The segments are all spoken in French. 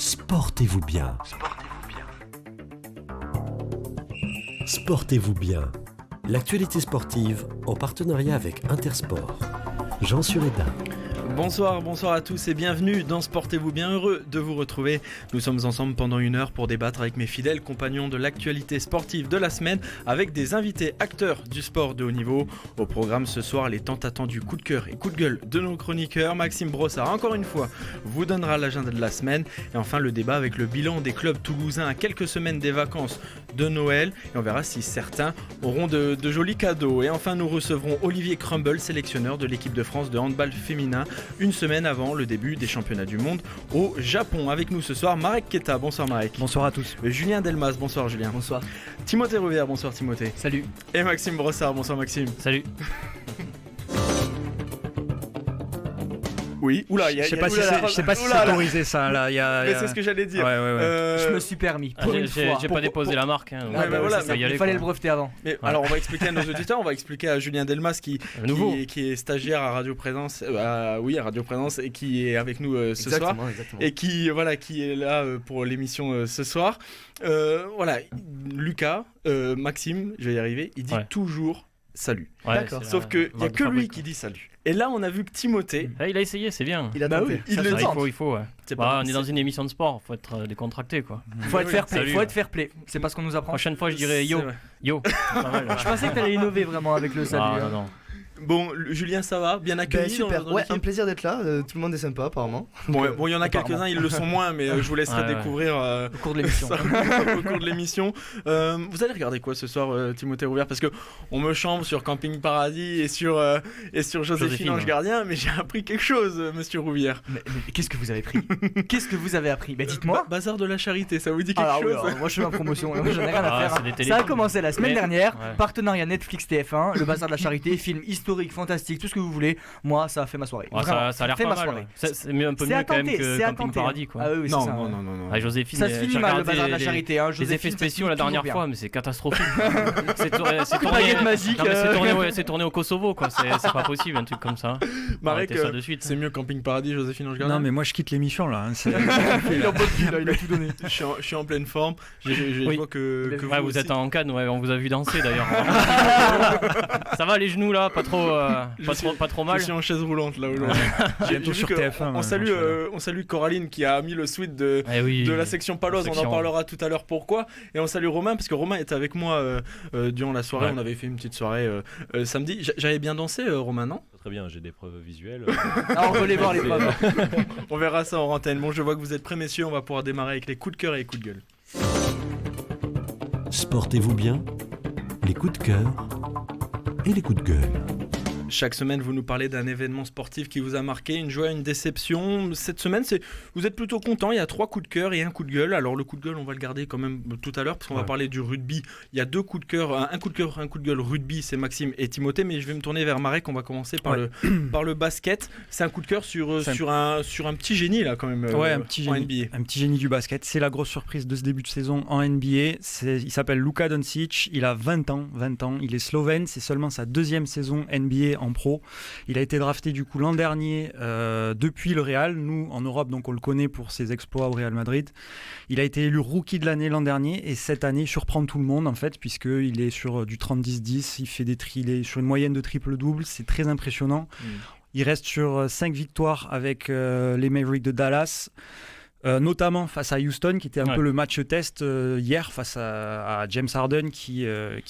Sportez-vous bien. Sportez-vous bien. L'actualité sportive en partenariat avec Intersport. Jean Sureda. Bonsoir à tous et bienvenue dans Sportez-vous bien, heureux de vous retrouver. Nous sommes ensemble pendant une heure pour débattre avec mes fidèles compagnons de l'actualité sportive de la semaine avec des invités acteurs du sport de haut niveau. Au programme ce soir, les tant attendus coups de cœur et coups de gueule de nos chroniqueurs. Maxime Brossard, encore une fois, vous donnera l'agenda de la semaine. Et enfin, le débat avec le bilan des clubs toulousains à quelques semaines des vacances de Noël. Et on verra si certains auront de jolis cadeaux. Et enfin, nous recevrons Olivier Crumble, sélectionneur de l'équipe de France de handball féminin, une semaine avant le début des championnats du monde au Japon. Avec nous ce soir, Marek Keta. Bonsoir Marek. Bonsoir à tous. Julien Delmas. Bonsoir Julien. Bonsoir. Timothée Rouvière. Bonsoir Timothée. Salut. Et Maxime Brossard. Bonsoir Maxime. Salut. Oui, oula, je sais pas si c'est autorisé ça là. Mais c'est ce que j'allais dire. Ouais. Je me suis permis. Pour une fois. J'ai pas déposé la marque. Il fallait le breveter avant. Mais alors on va expliquer à nos auditeurs, on va expliquer à Julien Delmas qui est stagiaire à Radio Présence, à Radio Présence et qui est avec nous ce soir. Exactement. Et qui est là pour l'émission ce soir. Lucas, Maxime, je vais y arriver. Il dit toujours salut. D'accord. Sauf qu'il n'y a que lui qui dit salut. Et là, on a vu que Timothée. Il a essayé, c'est bien. Il a tenté. Il le tente. Il faut. On est dans une émission de sport, faut être décontracté quoi. Faut être fair play. C'est pas ce qu'on nous apprend. Prochaine fois, je dirais yo. Je pensais que t'allais innover vraiment avec le salut. Non. Bon, Julien, ça va? Bien accueilli? Super, un plaisir d'être là, tout le monde est sympa apparemment. Bon, il y en a quelques-uns, ils le sont moins, mais je vous laisserai découvrir au cours de l'émission. Au cours de l'émission. Vous allez regarder quoi ce soir, Timothée Rouvière? Parce qu'on me chambre sur Camping Paradis et sur Joséphine Ange Gardien, mais j'ai appris quelque chose, monsieur Rouvière. Mais qu'est-ce que vous avez appris? Qu'est-ce que vous avez appris? Dites-moi. Bazar de la charité, ça vous dit quelque chose? Alors, moi je fais ma promotion, j'en ai rien à faire. Ça a commencé la semaine dernière, partenariat Netflix TF1, le Bazar de la charité, film historique, fantastique, tout ce que vous voulez. Moi, ça a fait ma soirée. Ça a l'air pas mal. C'est un peu mieux quand même que Camping Paradis quoi. Ah oui, non. Joséphine, ça se finit mal le Bazar de la charité. Les effets spéciaux la dernière fois, mais c'est catastrophique. C'est tourné au Kosovo quoi. C'est pas possible un truc comme ça. Marek, c'est mieux Camping Paradis, Joséphine Ange Gardien. Non mais moi je quitte l'émission là. Il a tout donné. Je suis en pleine forme. Je vois que vous êtes en canne, on vous a vu danser d'ailleurs. Ça va les genoux là, pas trop mal. Je suis en chaise roulante là aujourd'hui. Bientôt sur TF1. On salue Coraline qui a mis le suite de la section Paloise. On en parlera tout à l'heure pourquoi. Et on salue Romain parce que Romain était avec moi durant la soirée. On avait fait une petite soirée samedi. J'avais bien dansé, Romain, non? Très bien, j'ai des preuves visuelles. On peut les voir les preuves. On verra ça en antenne. Bon, je vois que vous êtes prêts, messieurs. On va pouvoir démarrer avec les coups de cœur et les coups de gueule. Sportez-vous bien. Les coups de cœur et les coups de gueule. Chaque semaine, vous nous parlez d'un événement sportif qui vous a marqué, une joie, une déception. Cette semaine, vous êtes plutôt content. Il y a 3 coups de cœur et un coup de gueule. Alors, le coup de gueule, on va le garder quand même tout à l'heure parce qu'on va parler du rugby. Il y a 2 coups de cœur, un coup de cœur, un coup de gueule rugby, c'est Maxime et Timothée. Mais je vais me tourner vers Marek. On va commencer par le basket. C'est un coup de cœur sur un petit génie là quand même. Un petit génie. NBA. Un petit génie du basket. C'est la grosse surprise de ce début de saison en NBA. Il s'appelle Luka Doncic. Il a 20 ans. Il est slovène. C'est seulement sa 2e saison NBA en pro. Il a été drafté du coup l'an dernier depuis le Real. Nous, en Europe, donc on le connaît pour ses exploits au Real Madrid. Il a été élu rookie de l'année l'an dernier et cette année, il surprend tout le monde en fait, puisqu'il est sur du 30-10-10. Il est sur une moyenne de triple-double. C'est très impressionnant. Il reste sur 5 victoires avec les Mavericks de Dallas. Notamment face à Houston qui était un peu le match test hier face à James Harden qui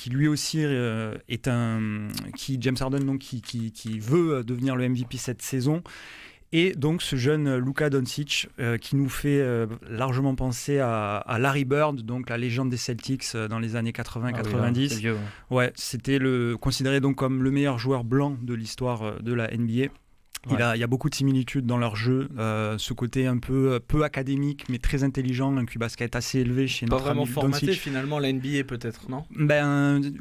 lui aussi est James Harden donc qui veut devenir le MVP cette saison. Et donc ce jeune Luka Doncic qui nous fait largement penser à Larry Bird, donc la légende des Celtics dans les années 80-90. C'était considéré donc comme le meilleur joueur blanc de l'histoire de la NBA. Il y a beaucoup de similitudes dans leur jeu, ce côté un peu académique mais très intelligent, un QI basket assez élevé chez notre ami Doncic. Pas vraiment formaté finalement la NBA peut-être, non?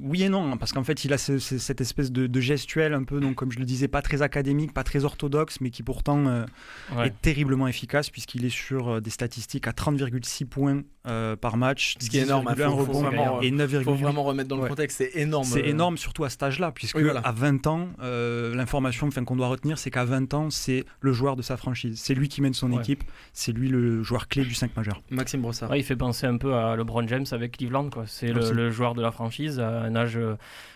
Oui et non, parce qu'en fait il a cette espèce de gestuelle un peu, donc comme je le disais, pas très académique, pas très orthodoxe, mais qui pourtant est terriblement efficace puisqu'il est sur des statistiques à 30,6 points par match, ce qui est énorme, un rebond et 9,8. Il faut vraiment remettre dans le contexte, c'est énorme. C'est énorme, surtout à cet âge-là, puisque à 20 ans, l'information qu'on doit retenir, c'est qu'à 20 ans, c'est le joueur de sa franchise. C'est lui qui mène son équipe, c'est lui le joueur clé du 5 majeur. Maxime Brossard. Il fait penser un peu à LeBron James avec Cleveland, quoi. C'est le joueur de la franchise à un âge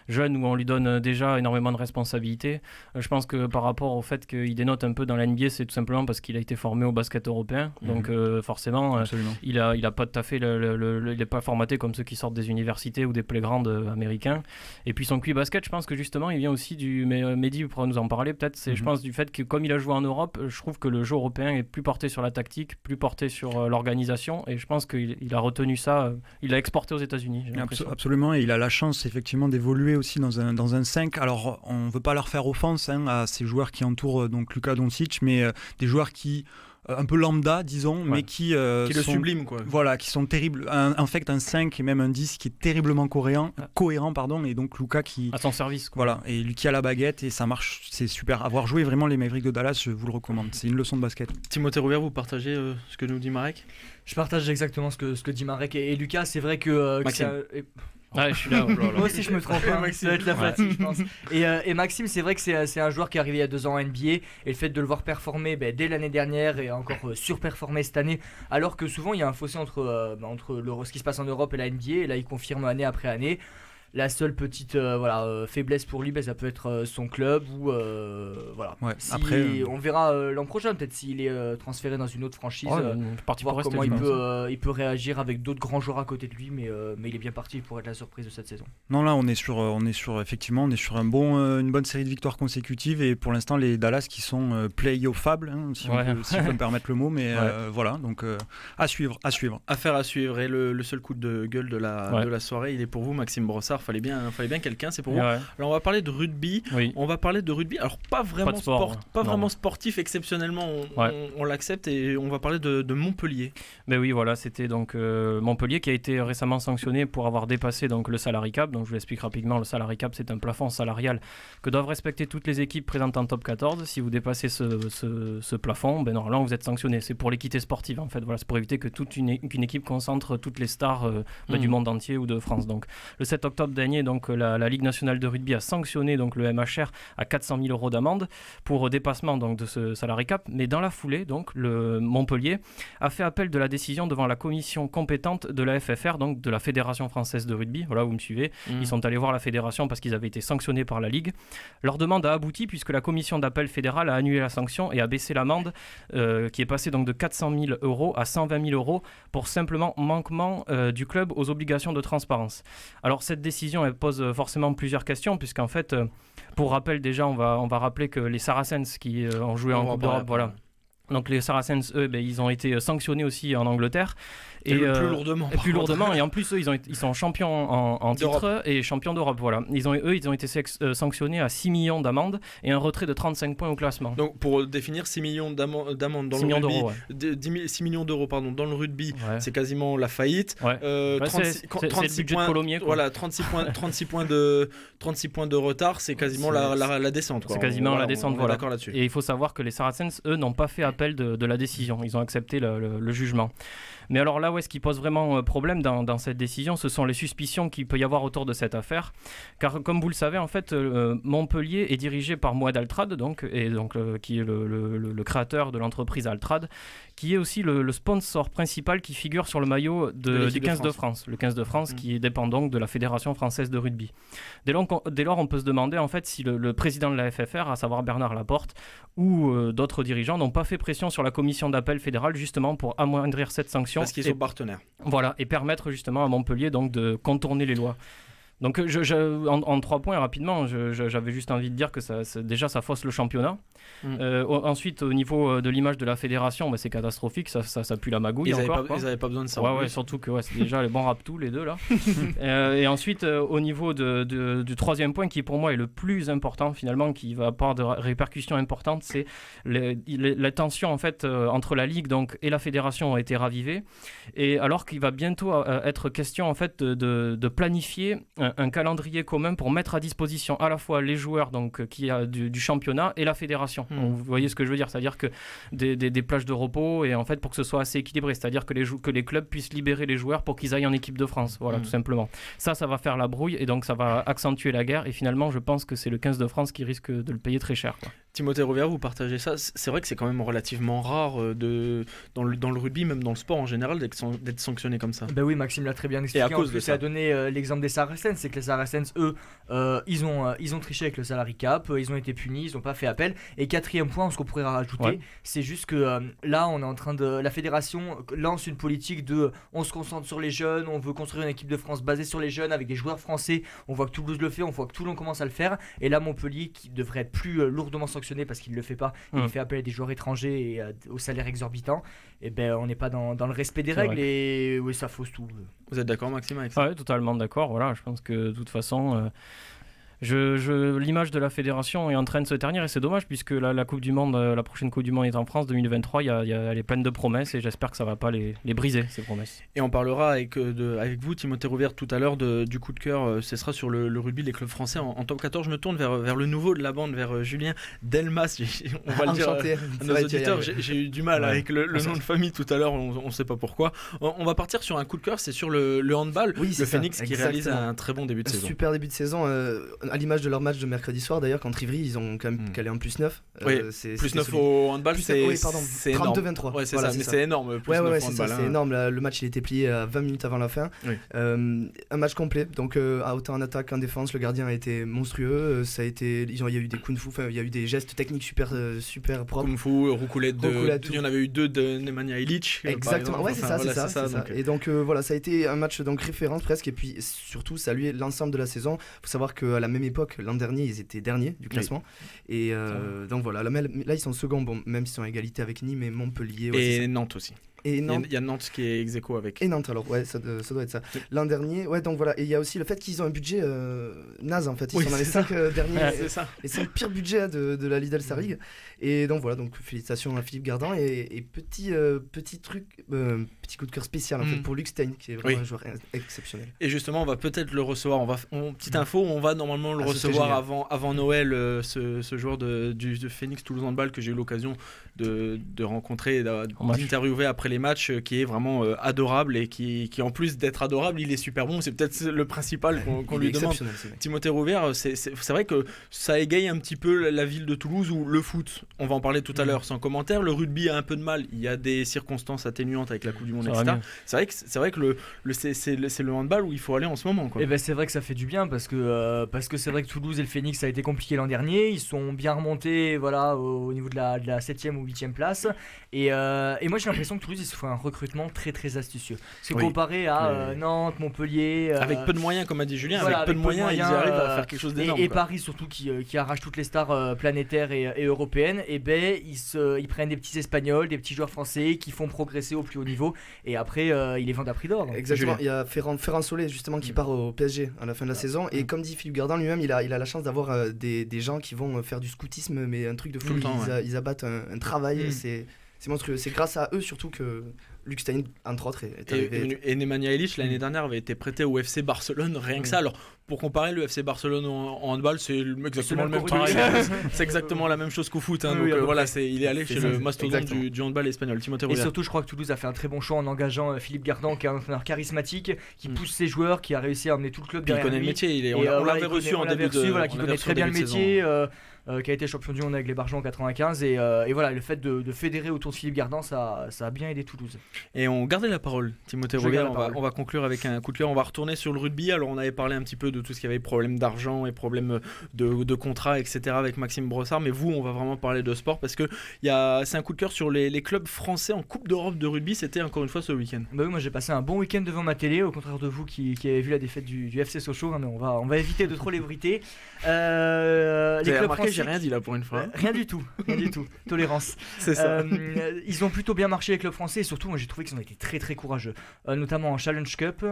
jeune où on lui donne déjà énormément de responsabilités. Je pense que par rapport au fait qu'il dénote un peu dans la NBA, c'est tout simplement parce qu'il a été formé au basket européen. Donc forcément, il a pas tout à fait il n'est pas formaté comme ceux qui sortent des universités ou des playgrounds américains. Et puis son QI basket, je pense que justement, il vient aussi mais Mehdi pourra nous en parler peut-être. C'est je pense du fait que comme il a joué en Europe, je trouve que le jeu européen est plus porté sur la tactique, plus porté sur l'organisation. Et je pense qu'il a retenu ça, il l'a exporté aux États-Unis. Absolument, et il a la chance effectivement d'évoluer aussi dans un 5. Alors on ne veut pas leur faire offense à ces joueurs qui entourent donc Luka Doncic, mais des joueurs qui un peu lambda, disons, mais qui le sublime, quoi. Voilà, qui sont terribles. En fait, un 5 et même un 10 qui est terriblement cohérent, et donc Luka qui... à son service, quoi. Voilà, et lui qui a la baguette, et ça marche, c'est super. Avoir joué vraiment les Mavericks de Dallas, je vous le recommande. C'est une leçon de basket. Timothée Rouvière, vous partagez ce que nous dit Marek ? Je partage exactement ce que dit Marek et Lucas. C'est vrai que... je suis là. Moi aussi je me trompe, ça va être la fatigue, je pense. Et Maxime, c'est vrai que c'est un joueur qui est arrivé il y a 2 ans en NBA, et le fait de le voir performer dès l'année dernière et encore surperformer cette année, alors que souvent il y a un fossé entre ce qui se passe en Europe et la NBA, et là il confirme année après année. La seule petite faiblesse pour lui, ça peut être son club ou voilà. Ouais, après, on verra l'an prochain, peut-être s'il est transféré dans une autre franchise, voir comment il peut réagir avec d'autres grands joueurs à côté de lui, mais il est bien parti pour être la surprise de cette saison. Non, là on est sur une bonne série de victoires consécutives, et pour l'instant les Dallas qui sont play-offables, si on peut me permettre le mot, mais voilà, donc à suivre. Affaire à suivre, et le seul coup de gueule de la soirée, il est pour vous, Maxime Brossard. Fallait bien quelqu'un, c'est pour vous. Alors on va parler de rugby. On va parler de rugby. Alors pas vraiment vraiment sportif exceptionnellement, on l'accepte, et on va parler de Montpellier. Mais oui, voilà, c'était donc Montpellier qui a été récemment sanctionné pour avoir dépassé donc le salary cap. Donc je vous l'explique rapidement. Le salary cap, c'est un plafond salarial que doivent respecter toutes les équipes présentes en top 14. Si vous dépassez ce plafond, normalement vous êtes sanctionné. C'est pour l'équité sportive en fait. Voilà, c'est pour éviter que qu'une équipe concentre toutes les stars du monde entier ou de France. Donc le 7 octobre dernier, donc la Ligue nationale de rugby a sanctionné donc le MHR à 400 000 € d'amende pour dépassement donc de ce salary cap. Mais dans la foulée, donc le Montpellier a fait appel de la décision devant la commission compétente de la FFR, donc de la Fédération française de rugby. Voilà, vous me suivez. Ils sont allés voir la fédération parce qu'ils avaient été sanctionnés par la Ligue. Leur demande a abouti puisque la commission d'appel fédérale a annulé la sanction et a baissé l'amende qui est passée donc de 400 000 € à 120 000 € pour simplement manquement du club aux obligations de transparence. Alors cette décision elle pose forcément plusieurs questions, puisqu'en fait, pour rappel déjà, on va rappeler que les Saracens qui ont joué en Coupe d'Europe, voilà. Donc les Saracens, eux, ils ont été sanctionnés aussi en Angleterre. Et plus lourdement. Et en plus, eux, ils sont champions en titre et champions d'Europe. Voilà. Ils ont été sanctionnés à 6 millions d'amendes et un retrait de 35 points au classement. Donc pour définir 6 millions d'amendes dans le rugby, 6 millions d'euros dans le rugby, c'est quasiment la faillite. C'est le budget de Colomiers. Voilà, 36 points de retard, c'est quasiment la descente. C'est quasiment la descente, voilà. D'accord là-dessus. Et il faut savoir que les Saracens, eux, n'ont pas fait appel de la décision. Ils ont accepté le jugement. Mais alors là, ce qui pose vraiment problème dans cette décision, ce sont les suspicions qu'il peut y avoir autour de cette affaire. Car comme vous le savez, en fait, Montpellier est dirigé par Moed Altrad, qui est le créateur de l'entreprise Altrad, qui est aussi le sponsor principal qui figure sur le maillot du 15 de France. Le 15 de France qui dépend donc de la Fédération française de rugby. Dès lors, on peut se demander en fait si le président de la FFR, à savoir Bernard Laporte, ou d'autres dirigeants n'ont pas fait pression sur la commission d'appel fédérale justement pour amoindrir cette sanction. Parce qu'ils sont partenaires. Voilà, et permettre justement à Montpellier donc de contourner les lois. Donc en 3 points rapidement, j'avais juste envie de dire que ça fausse le championnat. Ensuite, au niveau de l'image de la fédération, c'est catastrophique, ça pue la magouille. Ils n'avaient pas besoin de ça. Ouais, surtout que c'est déjà les bons rap tous les deux là. Et ensuite, au niveau du 3e point, qui pour moi est le plus important finalement, qui va avoir de répercussions importantes, c'est la tension en fait entre la Ligue et la fédération a été ravivée. Et alors qu'il va bientôt être question en fait de planifier un calendrier commun pour mettre à disposition à la fois les joueurs donc, qui a du championnat et la fédération. Donc, vous voyez ce que je veux dire, c'est-à-dire que des plages de repos et en fait pour que ce soit assez équilibré, c'est-à-dire que les clubs puissent libérer les joueurs pour qu'ils aillent en équipe de France, voilà, tout simplement. Ça va faire la brouille et donc ça va accentuer la guerre et finalement je pense que c'est le 15 de France qui risque de le payer très cher, quoi. Timothée Rouvière, vous partagez ça. C'est vrai que c'est quand même relativement rare dans le rugby, même dans le sport en général, d'être sanctionné comme ça. Ben oui, Maxime l'a très bien expliqué. Et à cause en plus, de ça. il a donné l'exemple des Saracens, c'est que les Saracens, eux, ils ont triché avec le salary cap, ils ont été punis, ils n'ont pas fait appel. Et quatrième point, ce qu'on pourrait rajouter, c'est juste que là, on est en train de, la fédération lance une politique de, on se concentre sur les jeunes, on veut construire une équipe de France basée sur les jeunes avec des joueurs français. On voit que Toulouse le fait, on voit que Toulon commence à le faire. Et là, Montpellier, qui devrait être plus lourdement sanctionné parce qu'il ne le fait pas, il fait appel à des joueurs étrangers et au salaire exorbitant, et ben on n'est pas dans le respect des règles et oui, ça fausse tout. Vous êtes d'accord, Maxime, avec ça? Oui, totalement d'accord. Voilà, je pense que de toute façon, l'image de la fédération est en train de se ternir et c'est dommage puisque la Coupe du Monde, la prochaine Coupe du Monde est en France 2023. Elle est pleine de promesses et j'espère que ça ne va pas les briser, ces promesses. Et on parlera avec vous, Timothée Rouvière, tout à l'heure du coup de cœur. Ce sera sur le rugby des clubs français en top 14. Je me tourne vers le nouveau de la bande, vers Julien Delmas. On va le dire à nos auditeurs. J'ai eu du mal avec le nom de famille tout à l'heure. On ne sait pas pourquoi. On va partir sur un coup de cœur. C'est sur le handball. Oui, le Phoenix ça, qui réalise un très bon début de saison. Super début de saison. À l'image de leur match de mercredi soir d'ailleurs, contre Ivry, ils ont quand même calé un +9. Plus 9 au handball, c'est énorme. 32-23. Ouais, c'est ça, mais c'est énorme. Plus 9 au handball, c'est énorme. Le match il était plié à 20 minutes avant la fin. Oui. Un match complet, donc autant en attaque qu'en défense. Le gardien a été monstrueux. Il y a eu des kung-fu, il y a eu des gestes techniques super propres. Kung-fu, roucoulette, il y en avait eu 2 de Nemanja Ilić. Exactement, ouais, c'est ça. Et donc voilà, ça a été un match donc référence presque, et puis surtout saluer l'ensemble de la saison. Faut savoir qu'à la même époque, l'an dernier, ils étaient derniers du classement. Et donc voilà, là ils sont seconds, bon, même s'ils sont à égalité avec Nîmes et Montpellier. Et Nantes aussi. Et il y a Nantes qui est ex-aequo avec. Et Nantes alors, ouais, ça doit être ça. L'an dernier, ouais, donc voilà. Et il y a aussi le fait qu'ils ont un budget naze en fait. Ils sont dans les 5 derniers, les 5 pires budgets de la Lidl Sarig. Et donc voilà, donc félicitations à Philippe Gardan. Et petit coup de cœur spécial en fait pour Luc Stein, qui est vraiment un joueur exceptionnel. Et justement, on va peut-être le recevoir. Petite info, on va normalement le recevoir avant Noël, ce joueur du Phoenix Toulouse Handball que j'ai eu l'occasion de rencontrer, d'interviewer après les matchs, qui est vraiment adorable et qui en plus d'être adorable, il est super bon. C'est peut-être le principal qu'on lui demande. Timothée Rouvière, c'est vrai que ça égaye un petit peu la ville de Toulouse où le foot, on va en parler tout à l'heure sans commentaire, le rugby a un peu de mal, il y a des circonstances atténuantes avec la Coupe du Monde, etc. C'est vrai que c'est le handball où il faut aller en ce moment, quoi. Et ben c'est vrai que ça fait du bien parce que c'est vrai que Toulouse et le Phoenix ça a été compliqué l'an dernier, ils sont bien remontés au niveau de la 7e ou 8e place et moi j'ai l'impression que Toulouse ils se font un recrutement très très astucieux. C'est comparé à Nantes, Montpellier avec peu de moyens, comme a dit Julien, voilà, avec peu de moyens ils arrivent à faire quelque chose d'énorme. Et Paris surtout qui arrache toutes les stars planétaires et européennes, et ben ils prennent des petits Espagnols, des petits joueurs français qui font progresser au plus haut niveau et après ils les vendent à prix d'or. Exactement, il y a Ferran Solé justement qui part au PSG à la fin de la saison, et comme dit Philippe Gardan lui-même, il a la chance d'avoir des gens qui vont faire du scoutisme, mais un truc de fou. Ils abattent un travail, c'est monstrueux. C'est grâce à eux surtout que Luc Stein, entre autres, est arrivé. Et Nemanja Ilić, l'année dernière, avait été prêté au FC Barcelone, rien que ça. Alors, pour comparer, le FC Barcelone en handball, c'est exactement le même truc. C'est exactement la même chose qu'au foot. Donc voilà, il est allé chez le mastodonte du handball espagnol. Timothée Rouvière. Et surtout, je crois que Toulouse a fait un très bon choix en engageant Philippe Gardan, qui est un entraîneur charismatique, qui pousse ses joueurs, qui a réussi à emmener tout le club derrière lui. Il connaît le métier. On l'avait reçu en début de saison. Qui connaît très bien le métier. Qui a été champion du monde avec les Barjons en 95 et voilà, le fait de fédérer autour de Philippe Gardan, ça a bien aidé Toulouse. Et on gardait la parole, Timothée Rouvière. On va conclure avec un coup de cœur. On va retourner sur le rugby. Alors on avait parlé un petit peu de tout ce qui avait problème d'argent et problème de contrat, etc. avec Maxime Brossard, mais vous, on va vraiment parler de sport parce que c'est un coup de cœur sur les clubs français en Coupe d'Europe de rugby. C'était encore une fois ce week-end. Bah oui, moi j'ai passé un bon week-end devant ma télé, au contraire de vous qui avez vu la défaite du FC Sochaux, mais on va éviter de trop l'ébriter. Les clubs français, j'ai rien dit là pour une fois. Rien du tout. Tolérance. C'est ça. Ils ont plutôt bien marché les clubs français, et surtout moi j'ai trouvé qu'ils ont été très très courageux, notamment en Challenge Cup.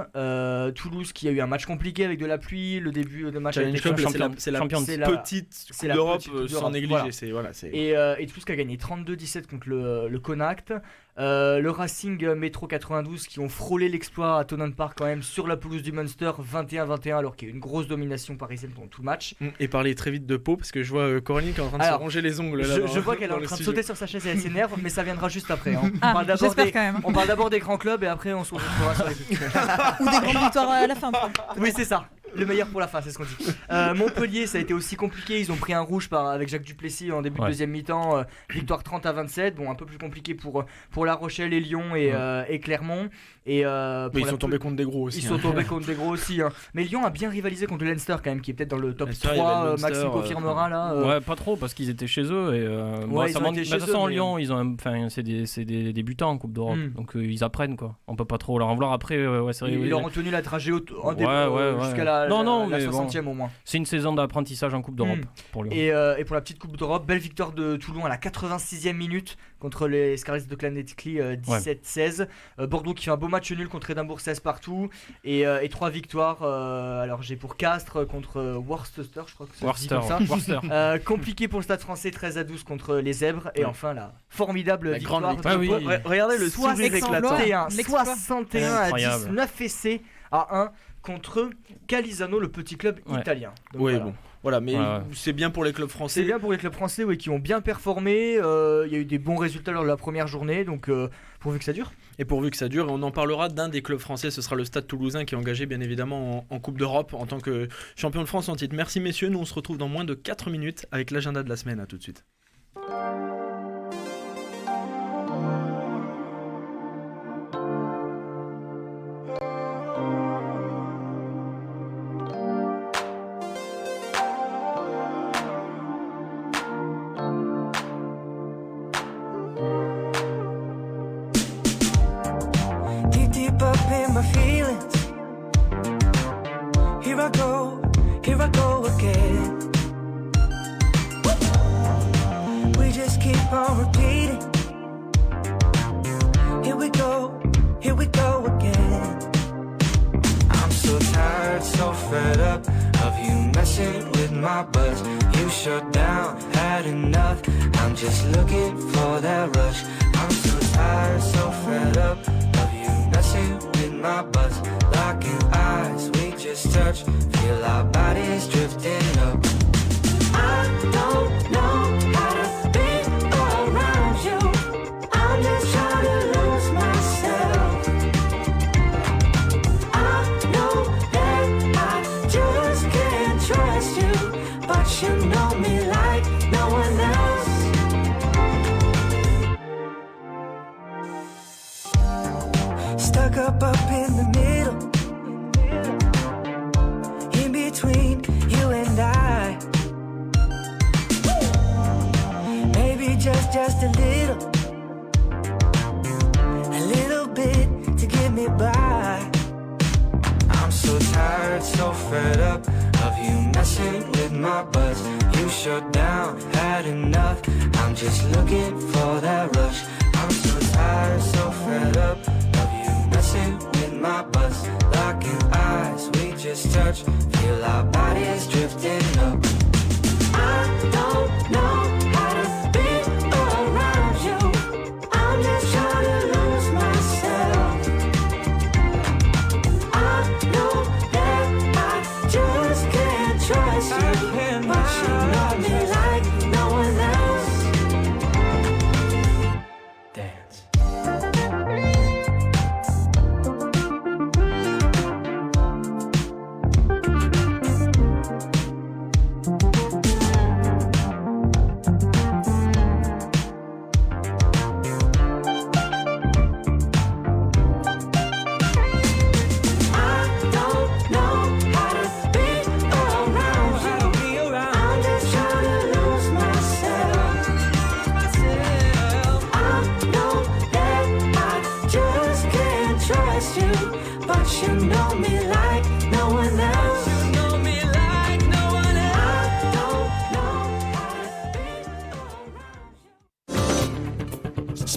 Toulouse qui a eu un match compliqué avec de la pluie, le début de match Challenge Cup, c'est la petite Coupe d'Europe sans négliger. Voilà. Et Toulouse qui a gagné 32-17 contre le Connacht. Le Racing Métro 92 qui ont frôlé l'exploit à Tonnant Park quand même sur la pelouse du Munster 21-21 alors qu'il y a eu une grosse domination parisienne pendant tout le match. Et parler très vite de Pau parce que je vois Coraline qui est en train de se ronger les ongles là. Je vois qu'elle est en train de sauter sur sa chaise et elle s'énerve, mais ça viendra juste après. Hein. On parle d'abord des grands clubs et après on se retrouvera sur les petits. Ou des grandes victoires à la fin. Oui, c'est ça. Le meilleur pour la fin, c'est ce qu'on dit. Montpellier, ça a été aussi compliqué. Ils ont pris un rouge avec Jacques Duplessis en début de deuxième mi-temps. Victoire 30-27. Bon, un peu plus compliqué pour La Rochelle et Lyon et Clermont. Mais ils sont tombés contre des gros aussi. Ils sont tombés contre des gros aussi. Mais Lyon a bien rivalisé contre le Leinster quand même, qui est peut-être dans le top 3. Maxime confirmera là. Ouais, pas trop parce qu'ils étaient chez eux. Et de toute façon, Lyon, c'est des débutants en Coupe d'Europe. Donc ils apprennent quoi. On peut pas trop leur en vouloir après. Ils leur ont tenu la trajet jusqu'à la 60e au moins. C'est une saison d'apprentissage en Coupe d'Europe pour Lyon. Et pour la petite Coupe d'Europe, belle victoire de Toulon à la 86e minute contre les Scarlets de Llanelli 17-16. Bordeaux qui fait un beau match nul contre Édimbourg 16 partout. Et 3 victoires. Alors j'ai pour Castres contre Worcester, je crois que c'est comme ça. Compliqué pour le Stade Français 13-12 contre les Zèbres. Et enfin la formidable victoire. Regardez le sourire éclatant. 61-19 essais à 1 contre Calisano, le petit club italien. Donc, mais c'est bien pour les clubs français. C'est bien pour les clubs français qui ont bien performé. Il y a eu des bons résultats lors de la première journée, donc pourvu que ça dure. Et pourvu que ça dure, on en parlera d'un des clubs français, ce sera le Stade Toulousain qui est engagé bien évidemment en Coupe d'Europe en tant que champion de France en titre. Merci messieurs, nous on se retrouve dans moins de 4 minutes avec l'agenda de la semaine. À tout de suite.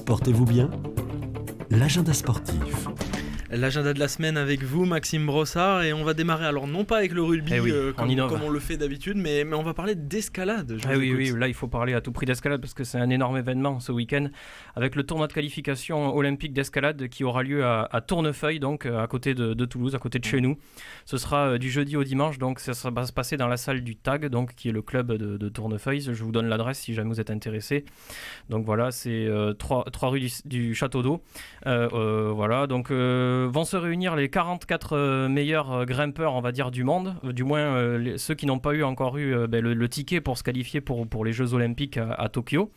Portez-vous bien ? l'agenda sportif. L'agenda de la semaine avec vous, Maxime Brossard, et on va démarrer alors non pas avec le rugby comme on le fait d'habitude, mais on va parler d'escalade. Oui, là il faut parler à tout prix d'escalade parce que c'est un énorme événement ce week-end avec le tournoi de qualification olympique d'escalade qui aura lieu à Tournefeuille, donc à côté de Toulouse, à côté de chez nous. Ce sera du jeudi au dimanche, donc ça va se passer dans la salle du TAG, donc, qui est le club de Tournefeuille. Je vous donne l'adresse si jamais vous êtes intéressé. Donc voilà, c'est 3 rue du Château d'Eau. Voilà, donc vont se réunir les 44 meilleurs grimpeurs, on va dire, du monde, du moins ceux qui n'ont pas encore eu le ticket pour se qualifier pour les Jeux Olympiques à Tokyo.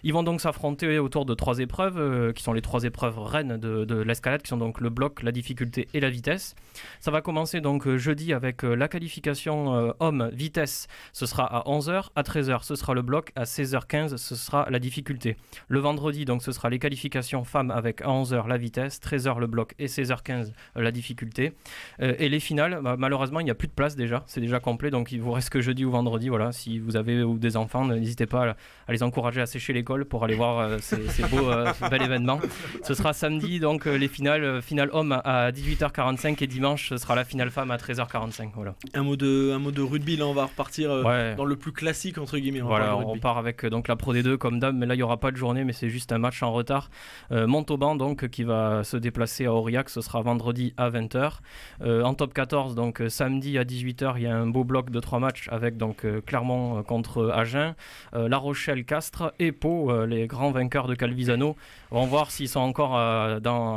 Ils vont donc s'affronter autour de 3 épreuves, qui sont les 3 épreuves reines de l'escalade, qui sont donc le bloc, la difficulté et la vitesse. Ça va commencer donc jeudi avec la qualification homme vitesse, ce sera à 11h, à 13h ce sera le bloc, à 16h15 ce sera la difficulté. Le vendredi donc ce sera les qualifications femmes avec à 11h la vitesse, 13h le bloc et 16h15 la difficulté. Et les finales, malheureusement il n'y a plus de place déjà, c'est déjà complet, donc il vous reste que jeudi ou vendredi. Voilà, si vous avez ou des enfants, n'hésitez pas à les encourager à sécher l'école pour aller voir ces beaux bel événement. Ce sera samedi donc les finale homme à 18h45 et dimanche ce sera la finale femme à 13h45. Voilà. Un mot de rugby, là on va repartir dans le plus classique entre guillemets. On part avec donc la Pro D2 comme d'hab, mais là il n'y aura pas de journée, mais c'est juste un match en retard. Montauban donc qui va se déplacer à Aurillac, ce sera vendredi à 20h. En top 14 donc samedi à 18h il y a un beau bloc de 3 matchs avec donc Clermont contre Agen, La Rochelle, Castres et Pau, les grands vainqueurs de Calvisano. On va voir s'ils sont encore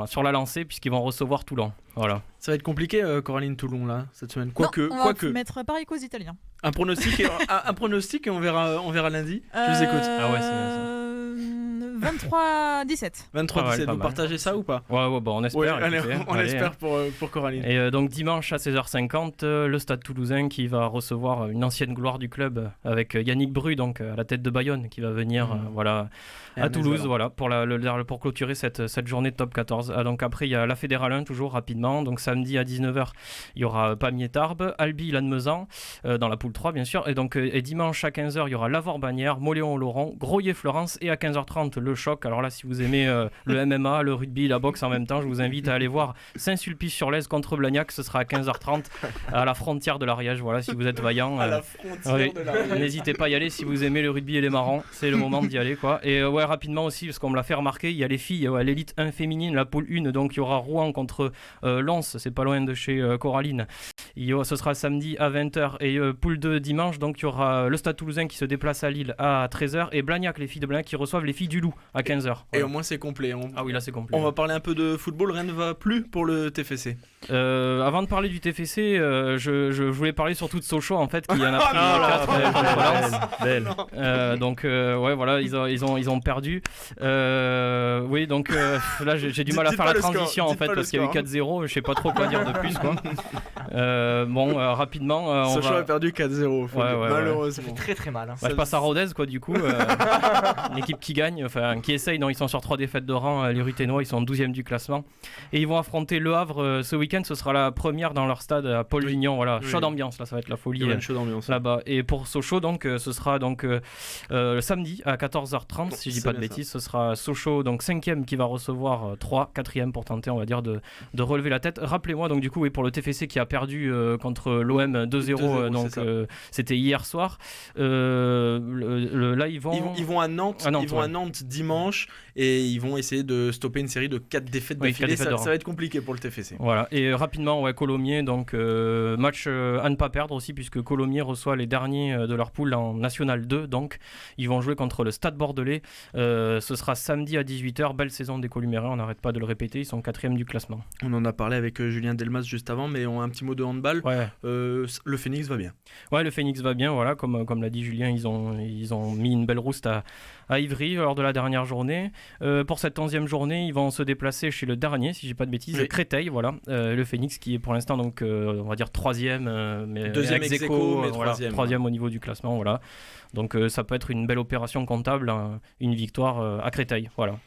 sur la lancée puisqu'ils vont recevoir Toulon. Voilà. Ça va être compliqué, Coraline, Toulon là cette semaine. On va mettre Paris aux Italiens. Un pronostic et on verra lundi. Je vous écoute. Ah ouais, c'est bien ça. 23-17. 23-17, vous partagez ça ou pas? Ouais, on espère. On espère pour Coraline. Et donc dimanche à 16h50, le Stade Toulousain qui va recevoir une ancienne gloire du club avec Yannick Bru, donc à la tête de Bayonne, qui va venir à Toulouse, pour clôturer cette journée de top 14. Donc après il y a la Fédérale 1 toujours rapidement, donc samedi à 19h il y aura Pamiers-Tarbes, Albi Lannemezan dans la poule 3 bien sûr, et dimanche à 15h il y aura Lavore-Bagnères, Moléon-Laurent, Groyer-Florence, et à 15h30 le choc. Alors là si vous aimez le MMA, le rugby, la boxe en même temps, je vous invite à aller voir Saint-Sulpice-sur-Lèze contre Blagnac, ce sera à 15h30 à la frontière de l'Ariège. Voilà, si vous êtes vaillant, à la frontière de l'Ariège. N'hésitez pas à y aller si vous aimez le rugby et les marrons, c'est le moment d'y aller quoi. Et rapidement aussi, parce qu'on me l'a fait remarquer, il y a les filles à l'élite 1 féminine, la poule 1, donc il y aura Rouen contre Lens, c'est pas loin de chez Coraline. Ce sera samedi à 20h, et poule 2 dimanche, donc il y aura le Stade Toulousain qui se déplace à Lille à 13h, et Blagnac, les filles de Blagnac qui reçoivent les filles du Loup à 15h. Voilà. Et au moins c'est complet. Ah oui, là c'est complet. On va parler un peu de football, rien ne va plus pour le TFC. Avant de parler du TFC, je voulais parler surtout de Sochaux en fait, qui en a pris 4 contre Lens. Donc voilà, ils ont perdu. Oui, donc là j'ai du mal à faire la transition en fait parce qu'il y a eu 4-0, je sais pas trop quoi dire de plus quoi. Rapidement, Sochaux a perdu 4-0 malheureusement. Ça fait très très mal. Je passe à Rodez quoi du coup. Une équipe qui gagne, qui essaye. Non, ils sont sur 3 défaites de rang. Les Ruténois, ils sont 12e du classement et ils vont affronter Le Havre ce week-end. Ce sera la première dans leur stade à Paul-Vignon. Voilà, chaude ambiance là, ça va être la folie là-bas. Et pour Sochaux donc ce sera donc samedi à 14h30 si je dis pas de bêtises. Ce sera Sochaux donc 5e qui va recevoir 3, 4e pour tenter on va dire de relever la tête. Rappelez-moi donc du coup pour le TFC qui a perdu contre l'OM 2-0 donc c'était hier soir. Là ils vont à Nantes. Ils vont à Nantes dimanche et ils vont essayer de stopper une série de 4 défaites d'affilée. Ça va être compliqué pour le TFC. Voilà, et rapidement Colomiers, donc match à ne pas perdre aussi puisque Colomiers reçoit les derniers de leur poule en National 2, donc ils vont jouer contre le Stade Bordelais. Ce sera samedi à 18h. Belle saison des Columérains, on n'arrête pas de le répéter, ils sont 4e du classement. On en a parlé avec Julien Delmas juste avant, mais on a un petit mot de handball. Le Phoenix va bien. Ouais, le Phoenix va bien, voilà, comme l'a dit Julien, ils ont mis une belle rouste à Ivry lors de la dernière journée. Pour cette 11e journée, ils vont se déplacer chez le dernier, si j'ai pas de bêtises, Créteil, voilà. Le Phoenix qui est pour l'instant donc on va dire 3e, mais 2e ex-aequo, mais 3e au niveau du classement, voilà. Donc ça peut être une belle opération comptable, une victoire à Créteil, voilà.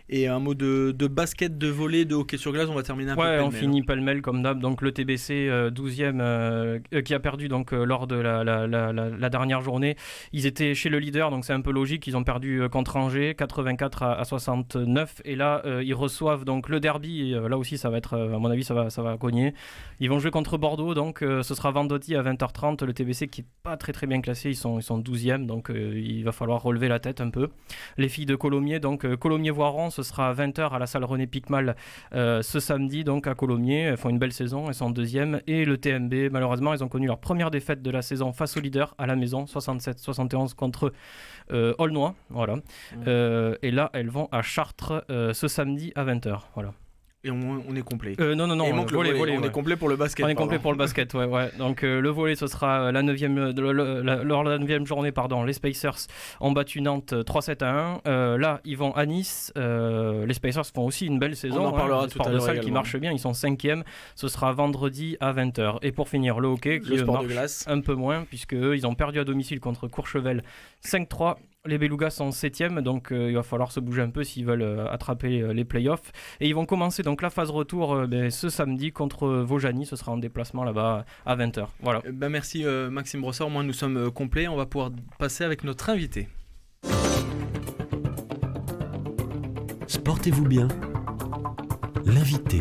Et un mot de basket, de volley, de hockey sur glace, on va terminer un peu pêle-mêle. On finit pêle-mêle comme d'hab. Donc le TBC 12e qui a perdu donc, lors de la dernière journée. Ils étaient chez le leader, donc c'est un peu logique. Ils ont perdu contre Angers, 84 à 69. Et là, ils reçoivent donc le derby. Et, là aussi, ça va être, à mon avis, ça va cogner. Ils vont jouer contre Bordeaux, donc ce sera vendredi à 20h30. Le TBC qui n'est pas très très bien classé, ils sont 12e, donc il va falloir relever la tête un peu. Les filles de Colomiers, donc Colomiers-Voiron, ce sera à 20h à la salle René Picmal ce samedi, donc à Colomiers. Elles font une belle saison, elles sont en 2e. Et le TMB, malheureusement, ils ont connu leur première défaite de la saison face au leader à la maison, 67-71 contre Aulnois. Voilà. Et là, elles vont à Chartres ce samedi à 20h. Voilà. Et on est complet. Non, volley, on est complet pour le basket. On est complet pour le basket, ouais. Donc le volley, ce sera la 9e journée, les Spacers ont battu Nantes 3-7 à 1. Là, ils vont à Nice. Les Spacers font aussi une belle saison. On en parlera tout à l'heure. De salle également. qui marche bien, ils sont 5e. Ce sera vendredi à 20h. Et pour finir, le hockey, le sport de glace. Un peu moins, puisque ils ont perdu à domicile contre Courchevel 5-3. Les Belugas sont 7e, donc il va falloir se bouger un peu s'ils veulent attraper les playoffs. Et ils vont commencer donc la phase retour ce samedi contre Vaujany. Ce sera en déplacement là-bas à 20h. Voilà. Merci Maxime Brossard. Moi, nous sommes complets. On va pouvoir passer avec notre invité. Sportez-vous bien. L'invité.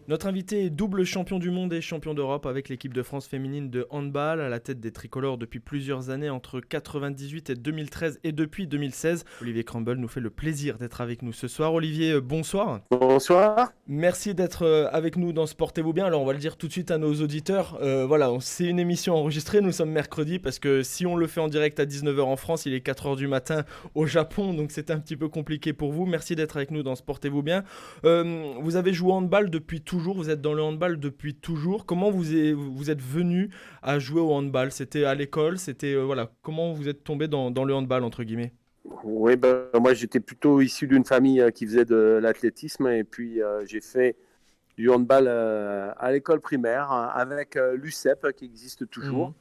Notre invité est double champion du monde et champion d'Europe avec l'équipe de France féminine de handball à la tête des tricolores depuis plusieurs années, entre 98 et 2013 et depuis 2016. Olivier Crumble nous fait le plaisir d'être avec nous ce soir. Olivier, bonsoir. Bonsoir. Merci d'être avec nous dans Sportez-vous bien. Alors on va le dire tout de suite à nos auditeurs. C'est une émission enregistrée. Nous sommes mercredi parce que si on le fait en direct à 19h en France, il est 4h du matin au Japon. Donc c'est un petit peu compliqué pour vous. Merci d'être avec nous dans Sportez-vous bien. Vous avez joué au handball depuis toujours. Vous êtes dans le handball depuis toujours. Comment vous êtes venu à jouer au handball ? C'était à l'école ? Comment vous êtes tombé dans le handball entre guillemets ? Oui, moi j'étais plutôt issu d'une famille qui faisait de l'athlétisme et puis j'ai fait du handball à l'école primaire avec l'UCEP qui existe toujours.